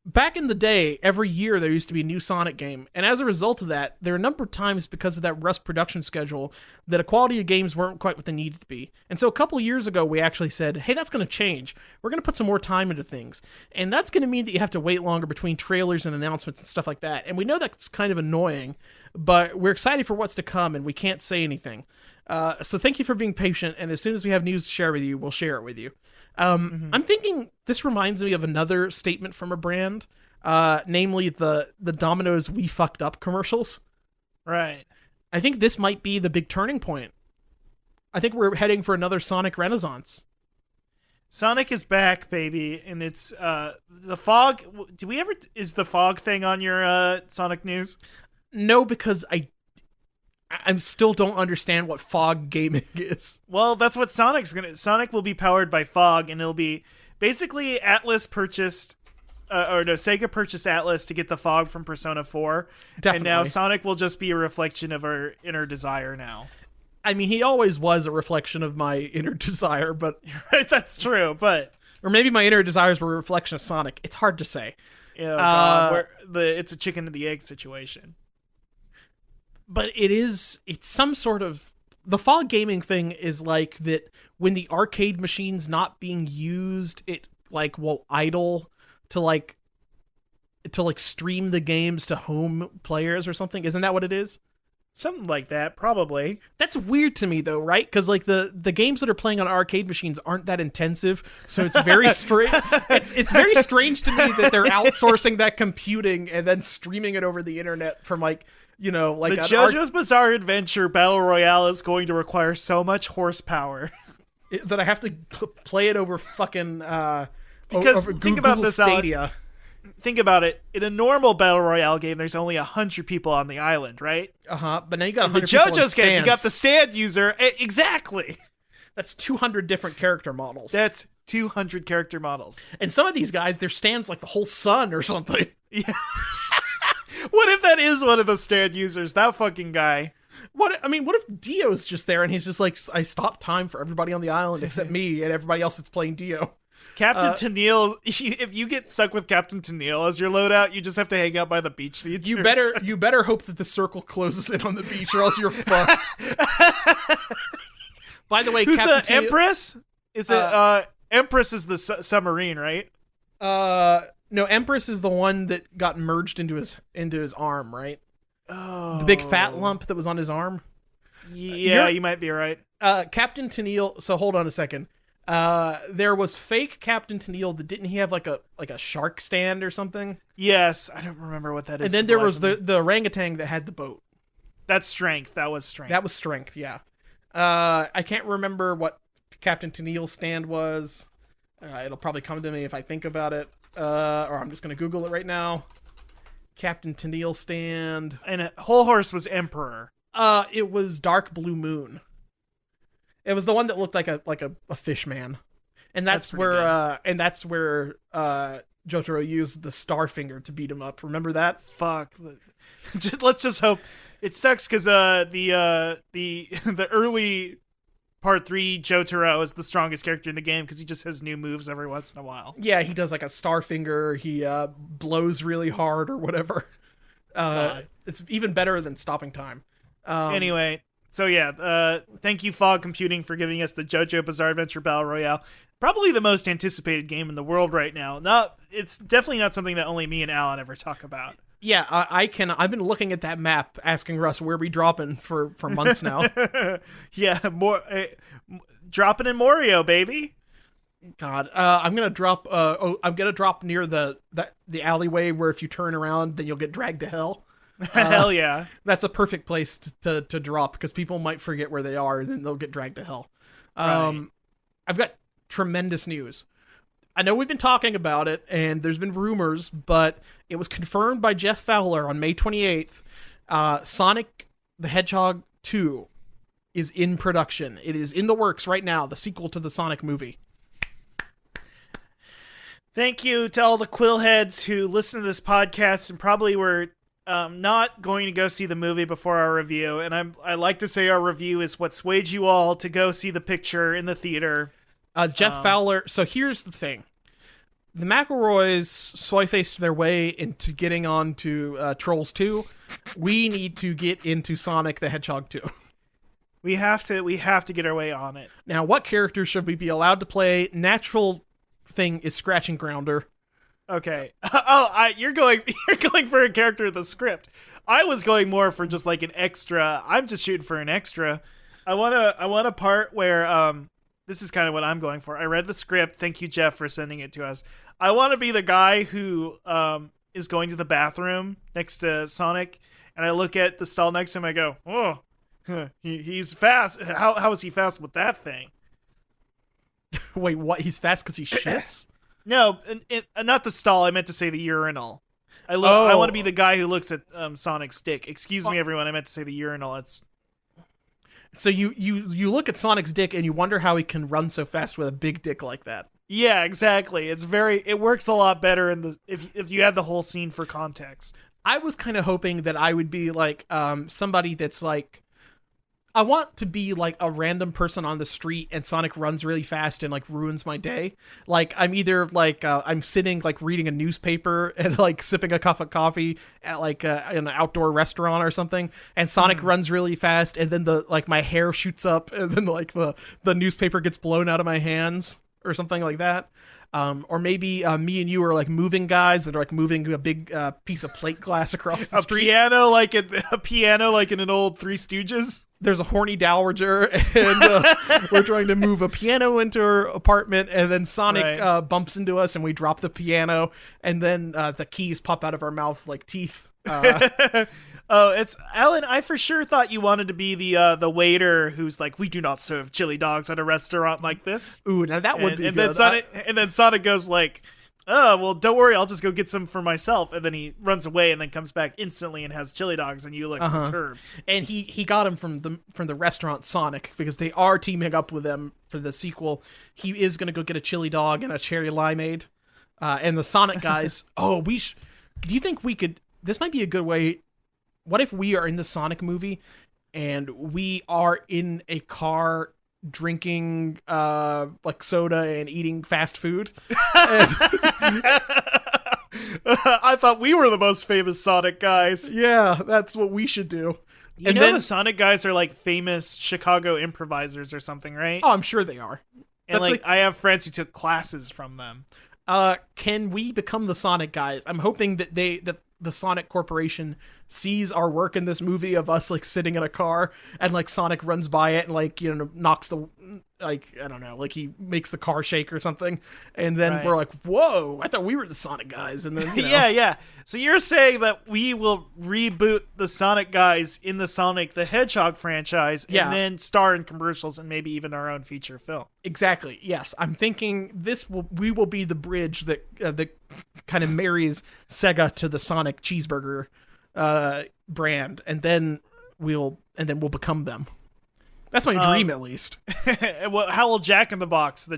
back in the day, every year there used to be a new Sonic game, and as a result of that, there are a number of times because of that Rust production schedule that the quality of games weren't quite what they needed to be. And so a couple years ago, we actually said, hey, that's going to change. We're going to put some more time into things. And that's going to mean that you have to wait longer between trailers and announcements and stuff like that. And we know that's kind of annoying, but we're excited for what's to come, and we can't say anything. So thank you for being patient, and as soon as we have news to share with you, we'll share it with you. I'm thinking this reminds me of another statement from a brand, namely the Domino's "We Fucked Up" commercials. Right. I think this might be the big turning point. I think we're heading for another Sonic renaissance. Sonic is back, baby, and it's the fog. Is the fog thing on your Sonic news? No, because I still don't understand what fog gaming is. Well, that's what Sonic will be powered by fog, and it'll be basically Sega purchased Atlas to get the fog from Persona 4. Definitely. And now Sonic will just be a reflection of our inner desire now. I mean, he always was a reflection of my inner desire, but... Right, that's true, but... Or maybe my inner desires were a reflection of Sonic. It's hard to say. Oh, God. It's a chicken and the egg situation. But it's some sort of... The fog gaming thing is like that when the arcade machine's not being used, it will idle to stream the games to home players or something. Isn't that what it is? Something like that, probably. That's weird to me though, right? Because the games that are playing on arcade machines aren't that intensive, so it's very it's very strange to me that they're outsourcing that computing and then streaming it over the internet from the JoJo's Bizarre Adventure Battle Royale is going to require so much horsepower that I have to play it over fucking because over think about Google this, Stadia. Alan. Think about it. In a normal Battle Royale game, there's only 100 people on the island, right? But now you got 100 the people in JoJo's game, you got stands. the stand user. Exactly. That's 200 different character models. That's 200 character models. And some of these guys, their stands like the whole sun or something. Yeah. What if that is one of the stand users? That fucking guy. What if Dio's just there and he's just like, I stopped time for everybody on the island except me and everybody else that's playing Dio. Captain Tennille, if you get stuck with Captain Tennille as your loadout, you just have to hang out by the beach the entire time. You better hope that the circle closes in on the beach, or else you're fucked. By the way, who's Captain Tennille, Empress? Is it Empress is the submarine, right? No, Empress is the one that got merged into his arm, right? Oh, the big fat lump that was on his arm. Yeah, you might be right. Captain Tennille. So hold on a second. There was fake Captain Tennille that didn't he have like a shark stand or something? Yes, I don't remember what that is. And then there was the orangutan that had the boat. That's Strength. That was Strength. That was Strength. Yeah. I can't remember what Captain Tennille's stand was. It'll probably come to me if I think about it. Or I'm just gonna Google it right now. Captain Tennille stand. And Whole Horse was Emperor. It was Dark Blue Moon. It was the one that looked like a fish man, and that's where Jotaro used the star finger to beat him up. Remember that? Fuck. Let's just hope it sucks because the early Part 3 Jotaro is the strongest character in the game because he just has new moves every once in a while. Yeah, he does like a star finger. He blows really hard or whatever. It's even better than stopping time. Anyway. So yeah, thank you Fog Computing for giving us the JoJo Bizarre Adventure Battle Royale. Probably the most anticipated game in the world right now. It's definitely not something that only me and Alan ever talk about. Yeah, I've been looking at that map, asking Russ where we dropping for months now. Yeah, dropping in Morio, baby. God, I'm gonna drop. I'm gonna drop near the alleyway where if you turn around, then you'll get dragged to hell. Hell yeah. That's a perfect place to drop because people might forget where they are and then they'll get dragged to hell. Right. I've got tremendous news. I know we've been talking about it and there's been rumors, but it was confirmed by Jeff Fowler on May 28th. Sonic the Hedgehog 2 is in production. It is in the works right now, the sequel to the Sonic movie. Thank you to all the Quillheads who listen to this podcast and probably were not going to go see the movie before our review, and I like to say our review is what swayed you all to go see the picture in the theater. Jeff Fowler. So here's the thing: the McElroys soy-faced their way into getting on to Trolls 2. We need to get into Sonic the Hedgehog 2. We have to get our way on it. Now, what characters should we be allowed to play? Natural thing is Scratching Grounder. Okay. You're going for a character in the script. I was going more for just like an extra. I'm just shooting for an extra. I want a part where this is kind of what I'm going for. I read the script. Thank you, Jeff, for sending it to us. I want to be the guy who is going to the bathroom next to Sonic, and I look at the stall next to him. I go, oh, he's fast. How is he fast with that thing? Wait, what? He's fast because he shits? No, not the stall. I meant to say the urinal. I want to be the guy who looks at Sonic's dick. Excuse me, everyone. I meant to say the urinal. So you look at Sonic's dick and you wonder how he can run so fast with a big dick like that. Yeah, exactly. It works a lot better if you have the whole scene for context. I was kind of hoping that I would be like somebody that's like, I want to be like a random person on the street and Sonic runs really fast and like ruins my day. Like I'm either like I'm sitting like reading a newspaper and like sipping a cup of coffee at like in an outdoor restaurant or something, and Sonic runs really fast and then my hair shoots up and then like the newspaper gets blown out of my hands or something like that. Or maybe me and you are like moving guys that are like moving a big piece of plate glass across the street. A piano like in an old Three Stooges. There's a horny dowager, and we're trying to move a piano into her apartment, and then Sonic bumps into us, and we drop the piano, and then the keys pop out of our mouth like teeth. Oh, it's Alan. I for sure thought you wanted to be the waiter who's like, we do not serve chili dogs at a restaurant like this. Ooh, now that would be good. Then Sonic goes like, oh, well, don't worry, I'll just go get some for myself. And then he runs away and then comes back instantly and has chili dogs, and you look perturbed. And he got him from the restaurant Sonic, because they are teaming up with them for the sequel. He is going to go get a chili dog and a cherry limeade. And the Sonic guys, do you think we could, this might be a good way, what if we are in the Sonic movie and we are in a car drinking like soda and eating fast food. I thought we were the most famous Sonic guys. Yeah, that's what we should do. You know the Sonic guys are like famous Chicago improvisers or something, right? Oh, I'm sure they are. And like I have friends who took classes from them. Can we become the Sonic guys? I'm hoping that the Sonic Corporation sees our work in this movie of us like sitting in a car and like Sonic runs by it and like, you know, knocks the, like, I don't know, like he makes the car shake or something. And then we're like, whoa, I thought we were the Sonic guys. And then, you know. Yeah. So you're saying that we will reboot the Sonic guys in the Sonic the Hedgehog franchise and then star in commercials and maybe even our own feature film. Exactly. Yes. I'm thinking we will be the bridge that kind of marries Sega to the Sonic cheeseburger brand, and then we'll become them. That's my dream, at least. Well, how will Jack in the Box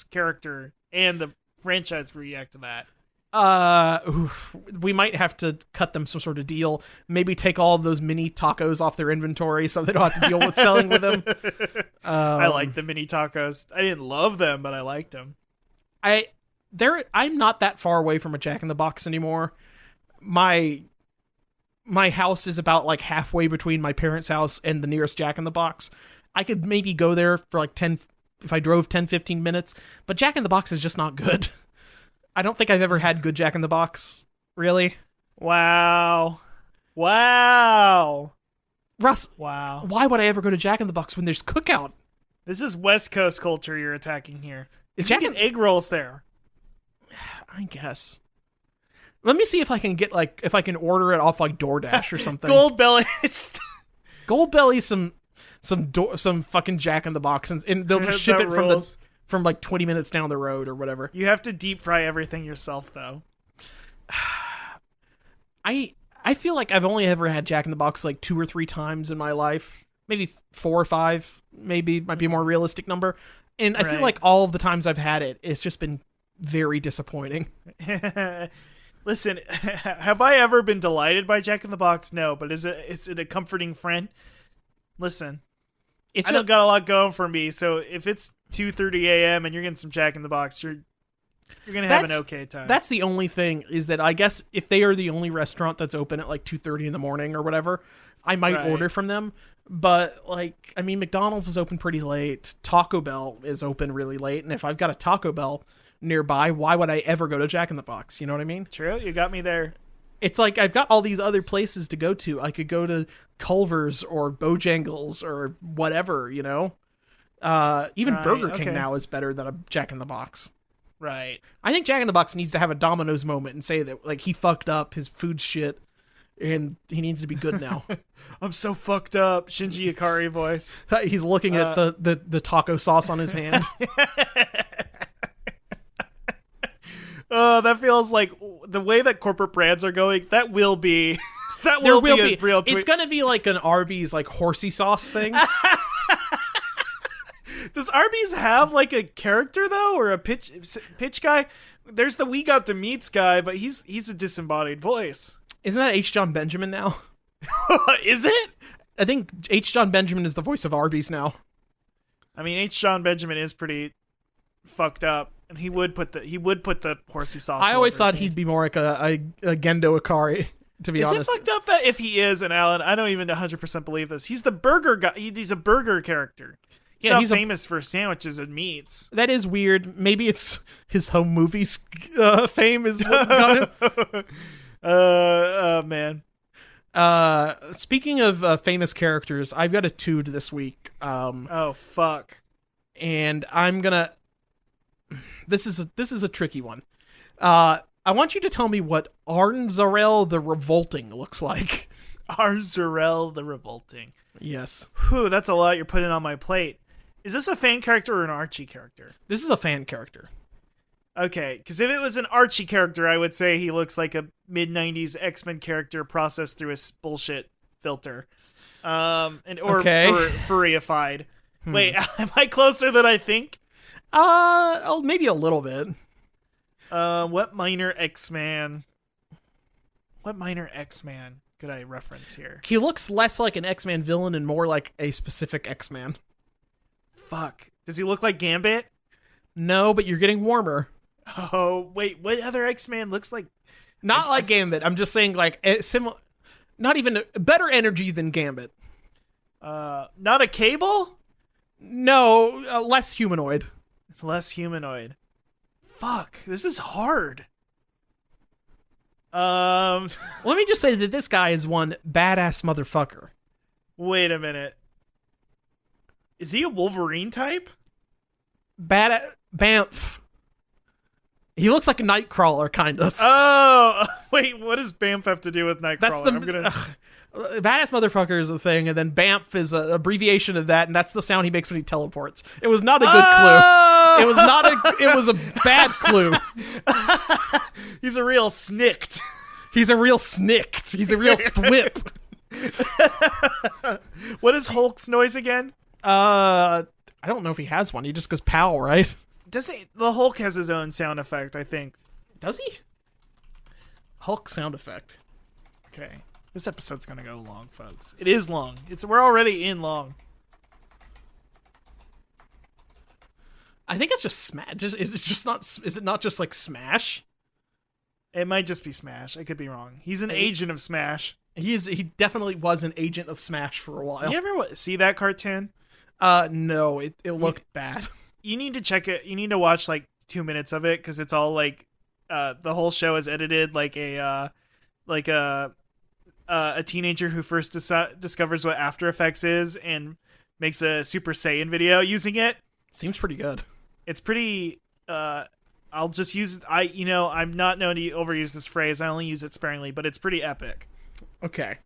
character and the franchise react to that? We might have to cut them some sort of deal. Maybe take all of those mini tacos off their inventory so they don't have to deal with selling with them. I like the mini tacos. I didn't love them, but I liked them. I'm not that far away from a Jack in the Box anymore. My house is about like halfway between my parents' house and the nearest Jack in the Box. I could maybe go there for like 10, if I drove 10-15 minutes, but Jack in the Box is just not good. I don't think I've ever had good Jack in the Box, really. Wow. Russ, wow. Why would I ever go to Jack in the Box when there's Cookout? This is West Coast culture you're attacking here. Is you get egg rolls there? I guess. Let me see if I can get if I can order it off like DoorDash or something. Goldbelly, some fucking Jack in the Box, and they'll just ship it from like 20 minutes down the road or whatever. You have to deep fry everything yourself, though. I feel like I've only ever had Jack in the Box like 2 or 3 times in my life, maybe 4 or 5, maybe might be a more realistic number. And I feel like all of the times I've had it, it's just been very disappointing. Listen, have I ever been delighted by Jack in the Box? No, but is it a comforting friend? Listen, I don't got a lot going for me, so if it's 2:30 a.m. and you're getting some Jack in the Box, you're gonna have an okay time. That's the only thing, is that I guess if they are the only restaurant that's open at like 2:30 in the morning or whatever, I might order from them. But like, I mean, McDonald's is open pretty late. Taco Bell is open really late, and if I've got a Taco Bell nearby, why would I ever go to Jack in the Box? You know what I mean? True, you got me there. It's like I've got all these other places to go to. I could go to Culver's or Bojangles or whatever, you know? Even Burger King now is better than a Jack in the Box. Right. I think Jack in the Box needs to have a Domino's moment and say that like he fucked up, his food's shit, and he needs to be good now. I'm so fucked up, Shinji Ikari voice. He's looking at the taco sauce on his hand. Oh, that feels like the way that corporate brands are going. That will be a real tweet. It's gonna be like an Arby's like horsey sauce thing. Does Arby's have like a character though, or a pitch guy? There's the We Got the Meats guy, but he's a disembodied voice. Isn't that H. John Benjamin now? Is it? I think H. John Benjamin is the voice of Arby's now. I mean, H. John Benjamin is pretty fucked up, and he would put the horsey sauce. I always thought he'd be more like a Gendo Ikari. To be honest, is it fucked up that if he is, and Alan, I don't even 100% believe this. He's the burger guy. He's a burger character. He's famous for sandwiches and meats. That is weird. Maybe it's his home movies fame is what got him. Man. Speaking of famous characters, I've got a tood this week. Oh fuck. And I'm gonna. This is a tricky one. I want you to tell me what Arnzarel the Revolting looks like. Arnzarel the Revolting. Yes. Whew, that's a lot you're putting on my plate. Is this a fan character or an Archie character? This is a fan character. Okay, because if it was an Archie character, I would say he looks like a mid-90s X-Men character processed through a bullshit filter. Furryified. Wait, am I closer than I think? Maybe a little bit. What minor X-Man could I reference here? He looks less like an X-Man villain and more like a specific X-Man. Fuck. Does he look like Gambit? No, but you're getting warmer. Oh, wait. What other X-Man looks like? Not like Gambit. I'm just saying, like, similar. Not even better energy than Gambit. Not a Cable? No, less humanoid. Less humanoid. Fuck. This is hard. Let me just say that this guy is one badass motherfucker. Wait a minute. Is he a Wolverine type? Bamf. He looks like a Nightcrawler, kind of. Oh, wait, what does Bamf have to do with Nightcrawler? That's badass motherfucker is the thing, and then Bamf is an abbreviation of that, and that's the sound he makes when he teleports. It was not a good clue. It was a bad clue. He's a real snicked. He's a real snicked. He's a real thwip. What is Hulk's noise again? I don't know if he has one. He just goes pow, right? Does he? The Hulk has his own sound effect, I think. Does he? Hulk sound effect. Okay. This episode's gonna go long, folks. It is long. We're already in long. I think it's just Smash. Is it not just like Smash? It might just be Smash. I could be wrong. He's an agent of Smash. He definitely was an agent of Smash for a while. You ever see that cartoon? No, it looked bad. You need to check it. You need to watch like 2 minutes of it because it's all like, the whole show is edited like a teenager who first discovers what After Effects is and makes a Super Saiyan video using it. Seems pretty good. It's pretty. I'll just use. I'm not known to overuse this phrase. I only use it sparingly, but it's pretty epic. Okay,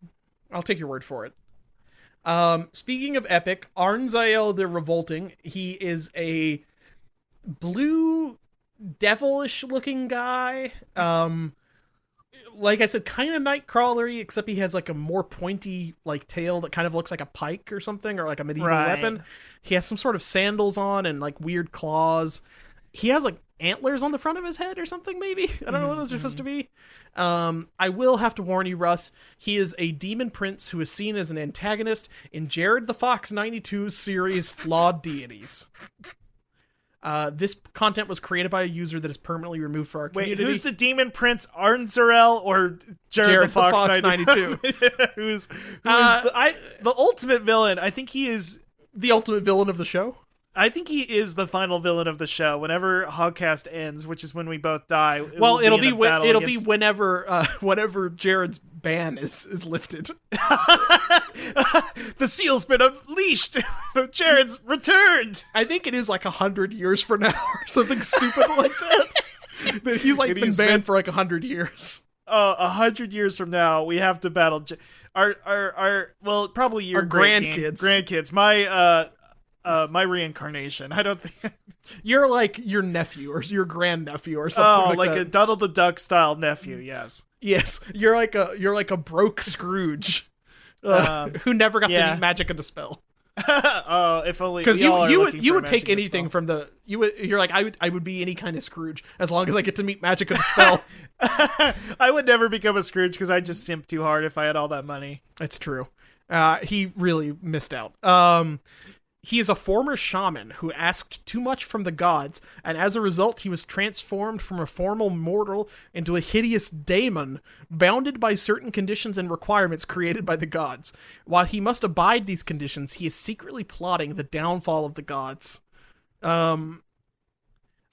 I'll take your word for it. Speaking of epic, Arnzarel the Revolting. He is a blue, devilish looking guy. Like I said, kind of Nightcrawlery, except he has like a more pointy like tail that kind of looks like a pike or something, or like a medieval weapon. He has some sort of sandals on and like weird claws. He has like antlers on the front of his head or something, maybe. I don't know what those are supposed to be. I will have to warn you, Russ. He is a demon prince who is seen as an antagonist in Jared the Fox 92's series Flawed Deities. This content was created by a user that is permanently removed for our community. Wait, who's the demon prince, Arnzarel or Jared the Fox 92? who's the ultimate villain? I think he is the ultimate villain of the show. I think he is the final villain of the show. Whenever Hogcast ends, which is when we both die. It'll be whenever Jared's ban is lifted. The seal's been unleashed. Jared's returned. I think it is like 100 years from now or something stupid like that. But he's like been banned for like 100 years. 100 years from now, we have to battle probably your grandkids. My reincarnation. I don't think you're like your nephew or your grandnephew or something. Like a Donald the Duck style nephew. Yes. You're like a broke Scrooge, who never got to meet Magic and Dispel. If only because you would take anything from the you're like I would be any kind of Scrooge as long as I get to meet Magic and Dispel. I would never become a Scrooge because I'd just simp too hard if I had all that money. That's true. He really missed out. He is a former shaman who asked too much from the gods, and as a result, he was transformed from a formal mortal into a hideous daemon, bounded by certain conditions and requirements created by the gods. While he must abide these conditions, he is secretly plotting the downfall of the gods. He's an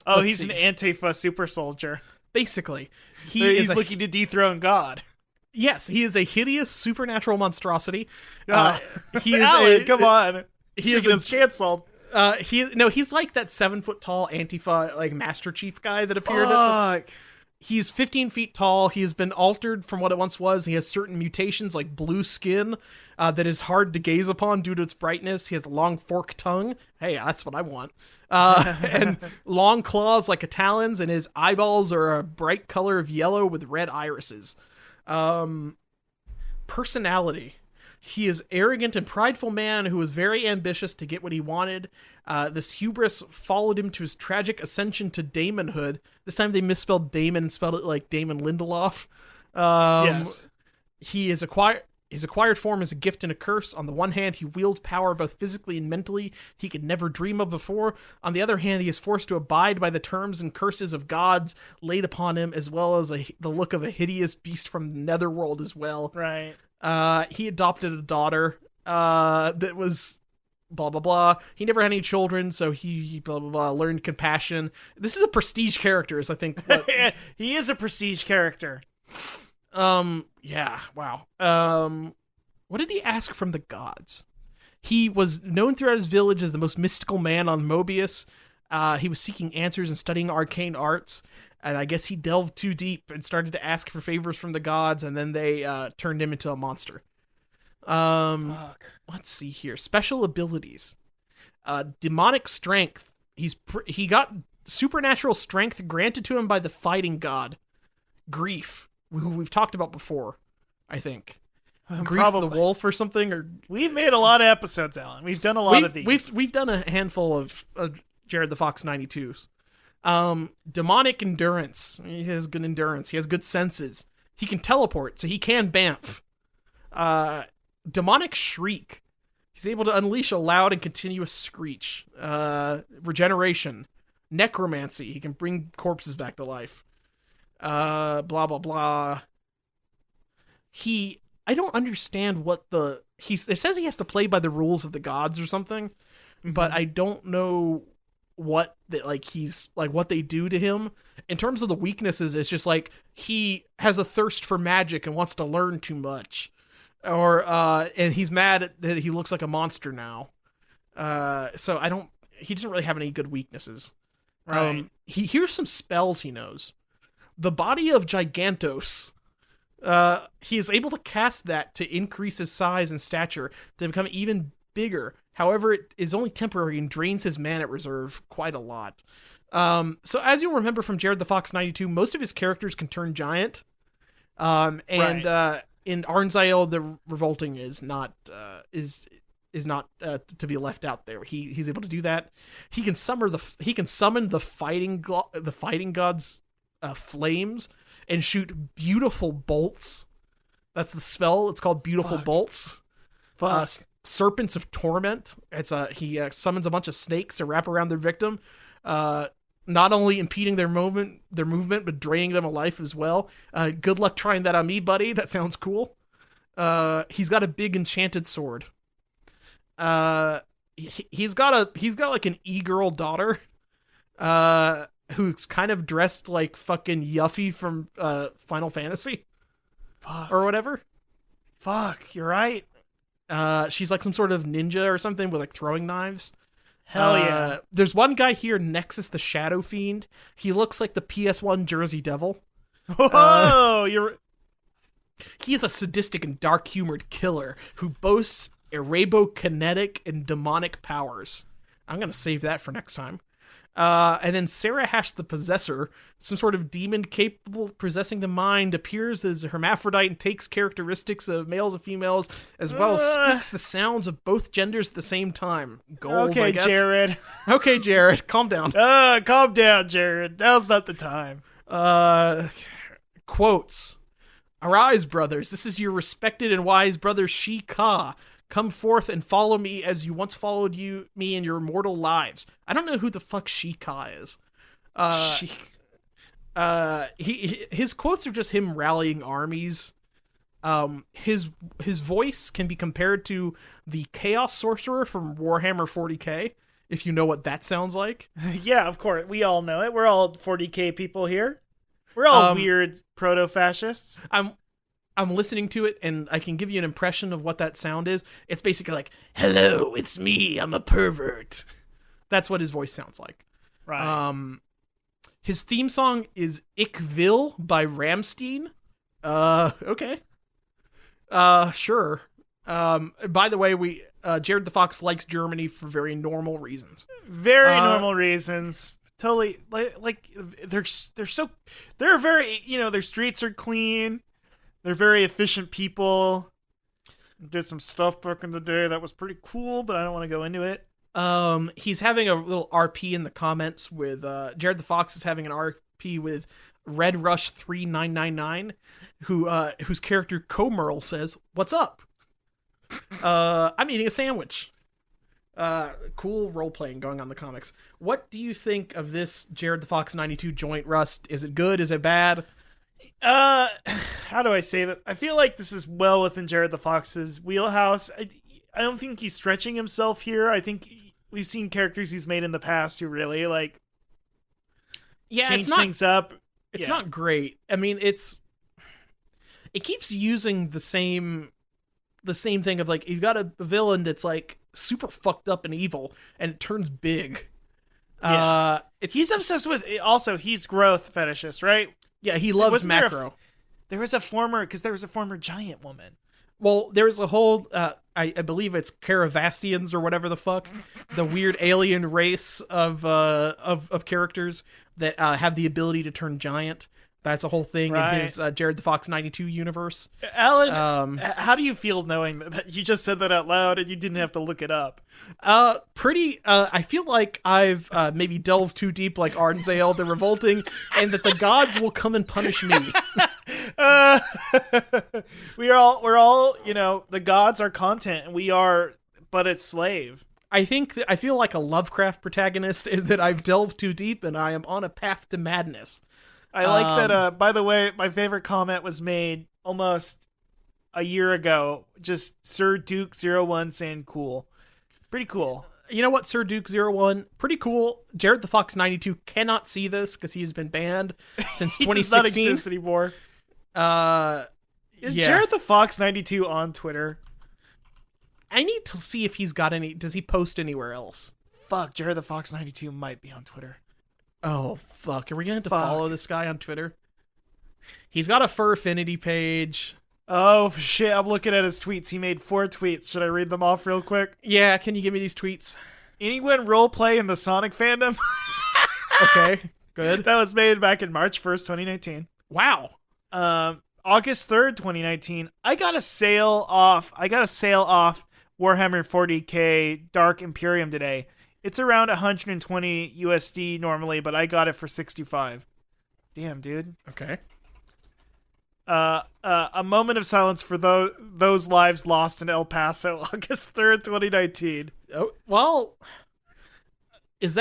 Antifa super soldier. Basically. He's looking to dethrone God. Yes, he is a hideous supernatural monstrosity. He is Alan, come on. He is canceled. He's like that 7-foot tall Antifa like Master Chief guy that appeared. He's 15 feet tall. He has been altered from what it once was. He has certain mutations like blue skin that is hard to gaze upon due to its brightness. He has a long forked tongue. Hey, that's what I want. And long claws like a talons, and his eyeballs are a bright color of yellow with red irises. Personality. He is arrogant and prideful man who was very ambitious to get what he wanted. This hubris followed him to his tragic ascension to daemonhood. This time they misspelled Damon and spelled it like Damon Lindelof. Yes. He is acquired. His acquired form is a gift and a curse. On the one hand, he wields power both physically and mentally he could never dream of before. On the other hand, he is forced to abide by the terms and curses of gods laid upon him, as well as the look of a hideous beast from the netherworld as well. Right. He adopted a daughter that was blah, blah, blah. He never had any children, so he blah, blah, blah, learned compassion. This is a prestige character, is I think. He is a prestige character. Yeah, wow. What did he ask from the gods? He was known throughout his village as the most mystical man on Mobius. He was seeking answers and studying arcane arts, and I guess he delved too deep and started to ask for favors from the gods, and then they turned him into a monster. Let's see here. Special abilities. Demonic strength. He got supernatural strength granted to him by the fighting god, Grief, who we've talked about before, I think. Grief Probably. the Wolf or something. Or We've made a lot of episodes, Alan. We've done a lot of these. We've done a handful of Jared the Fox 92s. Demonic endurance. He has good endurance. He has good senses. He can teleport, so he can bamf. Demonic shriek. He's able to unleash a loud and continuous screech. Regeneration. Necromancy. He can bring corpses back to life. Blah, blah, blah. I don't understand what it says he has to play by the rules of the gods or something, but I don't know what what they do to him. In terms of the weaknesses, it's just like he has a thirst for magic and wants to learn too much. Or and he's mad that he looks like a monster now. So he doesn't really have any good weaknesses. Right. Here's some spells he knows. The Body of Gigantos. He is able to cast that to increase his size and stature to become even bigger. However, it is only temporary and drains his mana reserve quite a lot. So as you'll remember from Jared the Fox 92, most of his characters can turn giant. In Arnzarel the Revolting is not to be left out there. He's able to do that. He can summon the fighting god's flames and shoot beautiful bolts. That's the spell. It's called Beautiful Bolts. Serpents of Torment. He summons a bunch of snakes to wrap around their victim, not only impeding their movement, but draining them of life as well. Good luck trying that on me, buddy. That sounds cool. He's got a big enchanted sword. He's got like an e-girl daughter, who's kind of dressed like fucking Yuffie from Final Fantasy. Fuck. Or whatever. Fuck, you're right. She's like some sort of ninja or something with like throwing knives. Hell yeah. There's one guy here, Nexus the Shadow Fiend. He looks like the PS1 Jersey Devil. Oh, He is a sadistic and dark-humored killer who boasts erabokinetic and demonic powers. I'm going to save that for next time. And then Sarah Hash the Possessor, some sort of demon capable of possessing the mind, appears as a hermaphrodite and takes characteristics of males and females, as well as speaks the sounds of both genders at the same time. Goals, okay, I guess. Jared. Okay, Jared, calm down. Calm down, Jared. Now's not the time. Quotes. Arise, brothers. This is your respected and wise brother She-Ka. Come forth and follow me as you once followed me in your mortal lives. I don't know who the fuck She-Ka is. His quotes are just him rallying armies. His voice can be compared to the Chaos Sorcerer from Warhammer 40k, if you know what that sounds like. Yeah, of course. We all know it. We're all 40k people here. We're all weird proto-fascists. I'm listening to it, and I can give you an impression of what that sound is. It's basically like, hello, it's me, I'm a pervert. That's what his voice sounds like. Right. His theme song is Ich Will by Rammstein. Okay. Sure. By the way, Jared the Fox likes Germany for very normal reasons. Very normal reasons. Totally, like they're very, their streets are clean. They're very efficient people. Did some stuff back in the day that was pretty cool, but I don't want to go into it. He's having a little RP in the comments with Jared the Fox is having an RP with Red Rush 3999, whose character Comerl says, "What's up? I'm eating a sandwich." Cool role playing going on in the comics. What do you think of this Jared the Fox 92 joint, Rust? Is it good? Is it bad? How do I say that? I feel like this is well within Jared the Fox's wheelhouse. I don't think he's stretching himself here. I think we've seen characters he's made in the past who really change things up. It's not great. I mean, it keeps using the same thing of like, you've got a villain that's like super fucked up and evil, and it turns big. Yeah. He's obsessed with also. He's growth fetishist, right? Yeah, he loves macro. There was a former giant woman. Well, there's a whole, I believe it's Caravastians or whatever the fuck, the weird alien race of characters that have the ability to turn giant. That's a whole thing in his Jared the Fox 92 universe. Alan, how do you feel knowing that you just said that out loud and you didn't have to look it up? I feel like I've maybe delved too deep like Arnzarel the Revolting, and that the gods will come and punish me. We're all, the gods are content, and we are but its slave. I feel like a Lovecraft protagonist is that I've delved too deep and I am on a path to madness. I like that, by the way, my favorite comment was made almost a year ago. Just Sir Duke 01 saying cool. Pretty cool. You know what, Sir Duke 01? Pretty cool. Jared the Fox 92 cannot see this because he's been banned since 2016. He does not exist anymore. Is Jared the Fox 92 on Twitter? I need to see if he's got any. Does he post anywhere else? Fuck, Jared the Fox 92 might be on Twitter. Oh, fuck. Are we going to have to follow this guy on Twitter? He's got a Fur Affinity page. Oh, shit. I'm looking at his tweets. He made 4 tweets. Should I read them off real quick? Yeah, can you give me these tweets? Anyone roleplay in the Sonic fandom? Okay, good. That was made back in March 1st, 2019. Wow. August 3rd, 2019. I got a sale off Warhammer 40k Dark Imperium today. It's around 120 USD normally, but I got it for 65. Damn, dude. Okay. A moment of silence for those lives lost in El Paso, August 3rd, 2019. Oh, well, is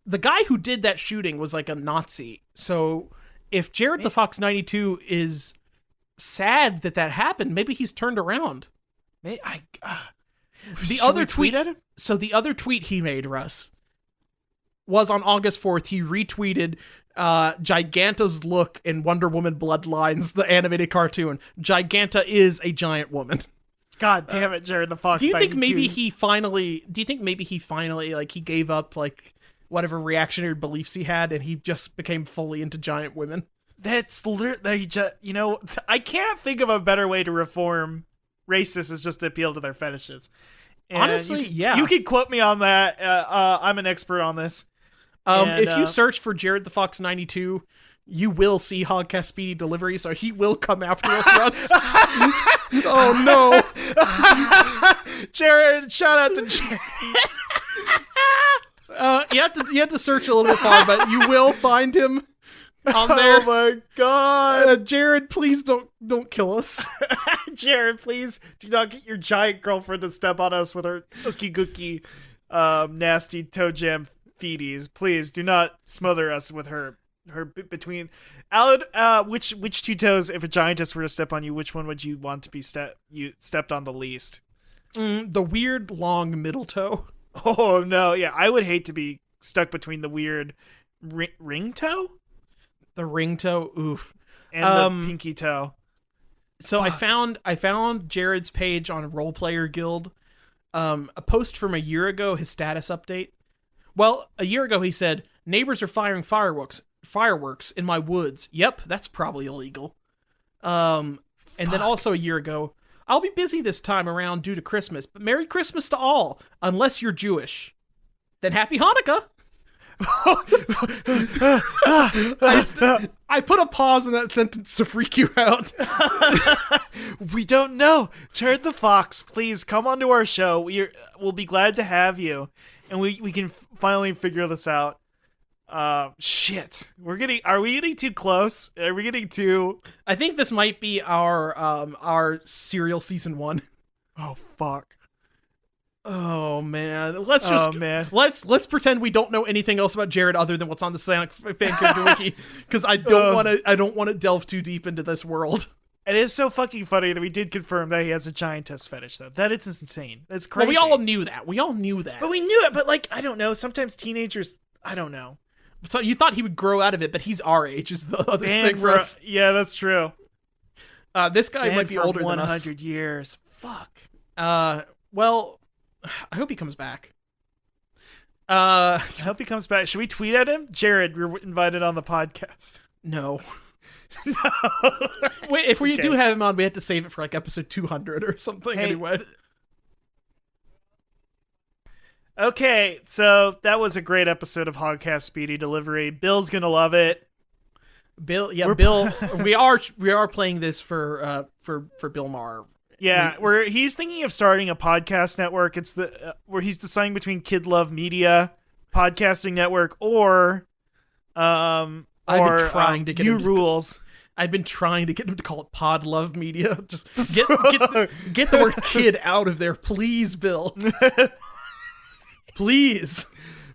the guy who did that shooting was like a Nazi. So if Jared the Fox 92 is sad that happened, maybe he's turned around. The other tweet at him? So the other tweet he made, Russ, was on August 4th. He retweeted Giganta's look in Wonder Woman Bloodlines, the animated cartoon. Giganta is a giant woman. God damn it, Jared the Fox. Do you think maybe he finally like he gave up like whatever reactionary beliefs he had and he just became fully into giant women? That's literally, I can't think of a better way to reform racists is just to appeal to their fetishes. And honestly, yeah. You can quote me on that. I'm an expert on this. If you search for Jared the Fox 92, you will see Hogcast Speedy Delivery, so he will come after us, Russ. Oh, no. Jared, shout out to Jared. You have to search a little bit far, but you will find him on there. Oh my god. Jared, please don't kill us. Jared, please do not get your giant girlfriend to step on us with her ookie gookie nasty toe jam feeties. Please do not smother us with her between. Alan, which two toes, if a giantess were to step on you, which one would you want to be stepped on the least? The weird long middle toe. Oh no, yeah, I would hate to be stuck between the weird ring toe? The ring toe, oof. And the pinky toe. So Fuck. I found Jared's page on Role Player Guild. A post from a year ago, his status update. Well, a year ago he said, "Neighbors are firing fireworks in my woods. Yep, that's probably illegal." And then also a year ago, "I'll be busy this time around due to Christmas, but Merry Christmas to all, unless you're Jewish. Then Happy Hanukkah." I put a pause in that sentence to freak you out. We don't know. Jared the Fox, please come onto our show. We'll be glad to have you, and we can finally figure this out. Shit. Are we getting too close? Are we getting too... I think this might be our serial season 1. Oh, fuck. Oh man, let's pretend we don't know anything else about Jared other than what's on the Sonic fan character wiki, because I don't want to delve too deep into this world. It is so fucking funny that we did confirm that he has a giantess fetish, though. That is insane. That's crazy. Well, we all knew that. But we knew it. But like, I don't know. Sometimes teenagers, I don't know. So you thought he would grow out of it, but he's our age. Is the other thing for us? Yeah, that's true. This guy might be older than us. 100 years. Fuck. Well. I hope he comes back. I hope he comes back. Should we tweet at him? Jared, you're invited on the podcast. No. No. Wait, if we do have him on, we have to save it for like episode 200 or something anyway. Okay, so that was a great episode of Hogcast Speedy Delivery. Bill's gonna love it. Bill, Bill, we are playing this for Bill Maher. Yeah, he's thinking of starting a podcast network. It's where he's deciding between Kid Love Media, podcasting network, or I've been trying to get New Rules. I've been trying to get him to call it Pod Love Media. Just get the word kid out of there, please, Bill. Please,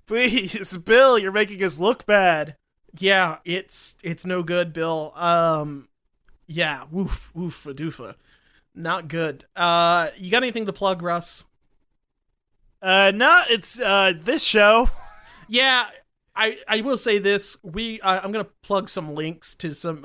Bill, you're making us look bad. Yeah, it's no good, Bill. Yeah, woof doofa. Not good. You got anything to plug, Russ? No, it's this show. Yeah, I will say this. I'm gonna plug some links to some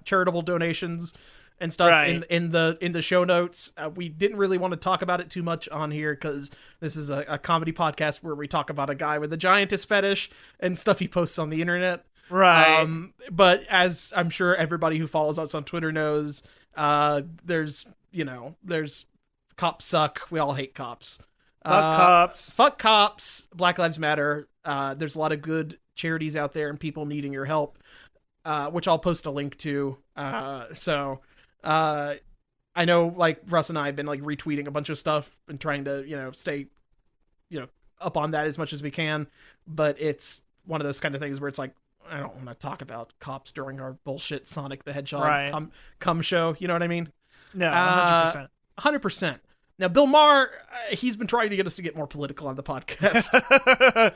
charitable donations and stuff in the show notes. We didn't really want to talk about it too much on here because this is a comedy podcast where we talk about a guy with a giantess fetish and stuff he posts on the internet. Right. But as I'm sure everybody who follows us on Twitter knows, there's cops suck. We all hate cops. Fuck cops. Fuck cops. Black Lives Matter. There's a lot of good charities out there and people needing your help, which I'll post a link to. I know, like, Russ and I have been like retweeting a bunch of stuff and trying to, stay, up on that as much as we can. But it's one of those kind of things where it's like, I don't want to talk about cops during our bullshit Sonic the Hedgehog cum show. You know what I mean? No, 100%. 100%. Now, Bill Maher, he's been trying to get us to get more political on the podcast.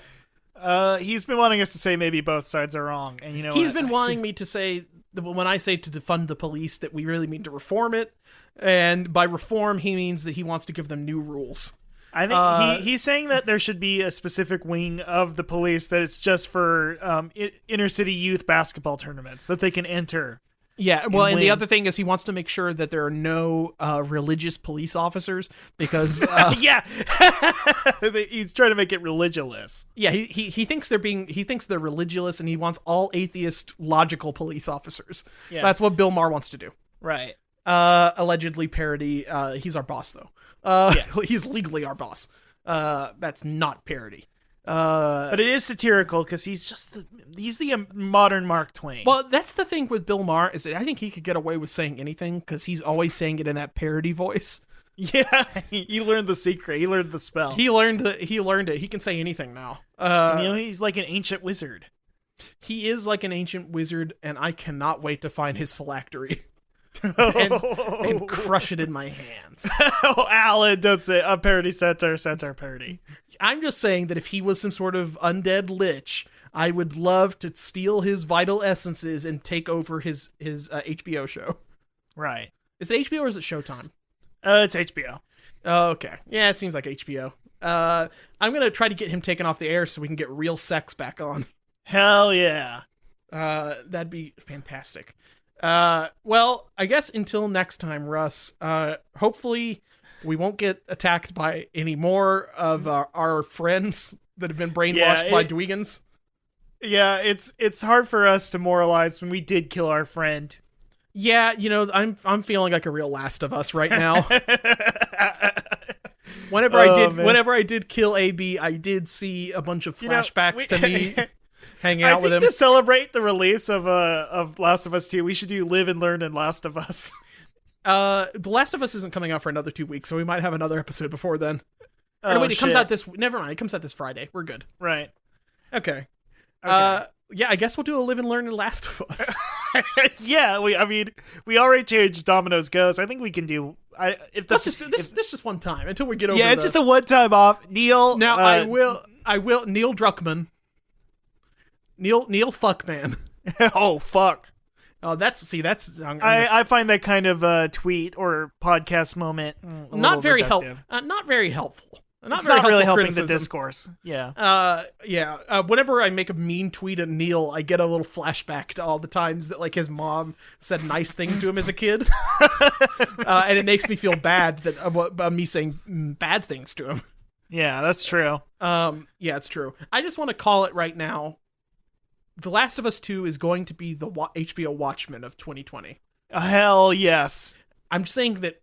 He's been wanting us to say maybe both sides are wrong. And he's been wanting me to say, when I say to defund the police, that we really mean to reform it. And by reform, he means that he wants to give them new rules. I think he's saying that there should be a specific wing of the police that it's just for inner city youth basketball tournaments that they can enter. Yeah, well, and the other thing is he wants to make sure that there are no religious police officers because yeah, he's trying to make it religious. Yeah, he thinks they're religious, and he wants all atheist logical police officers. Yeah, that's what Bill Maher wants to do. Right. Allegedly parody. He's our boss though. He's legally our boss. That's not parody. But it is satirical because he's the modern Mark Twain. Well, that's the thing with Bill Maher is that I think he could get away with saying anything because he's always saying it in that parody voice. Yeah, he learned the secret. He learned the spell. He learned it. He can say anything now. He's like an ancient wizard. He is like an ancient wizard, and I cannot wait to find his phylactery. and crush it in my hands. Oh, Alan, don't say a parody centaur parody. I'm just saying that if he was some sort of undead lich, I would love to steal his vital essences and take over his HBO show. Right. Is it HBO or is it Showtime? It's HBO. Oh, okay. Yeah, it seems like HBO. I'm going to try to get him taken off the air so we can get real sex back on. Hell yeah. That'd be fantastic. Well, I guess until next time, Russ, hopefully we won't get attacked by any more of our friends that have been brainwashed by Dweegans. Yeah, it's hard for us to moralize when we did kill our friend. Yeah, I'm feeling like a real Last of Us right now. Whenever I did kill AB, I did see a bunch of flashbacks to me hanging out with him. To celebrate the release of Last of Us 2, we should do Live and Learn in Last of Us. The Last of Us isn't coming out for another 2 weeks, so we might have another episode before then. Oh, no, wait, it comes out never mind, it comes out this Friday. We're good. Right. Okay. Yeah, I guess we'll do a live and learn in Last of Us. Yeah, we already changed Domino's Goes. I think we can do. Let's just do this. This just one time until we get over. Yeah, it's just a one-time off. Neil. Now I will. Neil Druckmann. Neil Fuckman. Oh fuck. Oh, that's. I find that kind of tweet or podcast moment not very helpful. Not very helpful. It's not really helping the discourse. Yeah. Whenever I make a mean tweet at Neil, I get a little flashback to all the times that like his mom said nice things to him as a kid, and it makes me feel bad that about me saying bad things to him. Yeah, that's true. Yeah, it's true. I just want to call it right now. The Last of Us 2 is going to be the HBO Watchmen of 2020. Hell yes. I'm saying that.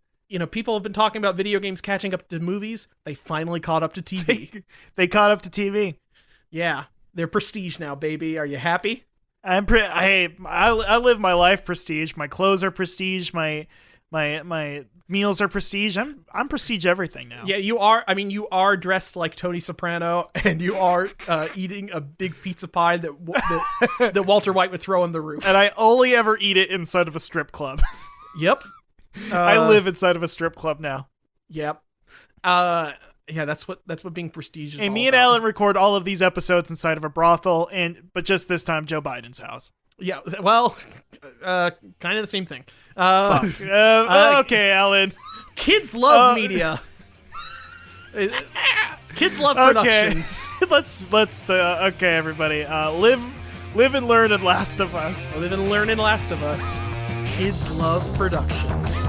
People have been talking about video games catching up to movies. They finally caught up to TV. They caught up to TV. Yeah, they're prestige now, baby. Are you happy? I live my life prestige. My clothes are prestige. My meals are prestige. I'm prestige everything now. Yeah, you are. I mean, you are dressed like Tony Soprano, and you are eating a big pizza pie that Walter White would throw on the roof. And I only ever eat it inside of a strip club. Yep. I live inside of a strip club now. Yep. Yeah, that's what being prestige is. And all me and about. Alan record all of these episodes inside of a brothel, but just this time, Joe Biden's house. Yeah, well, kind of the same thing. Okay, Alan. Kids love media. Kids love productions. Let's okay, everybody. Live and learn in Last of Us. Live and learn in Last of Us. Kids love productions.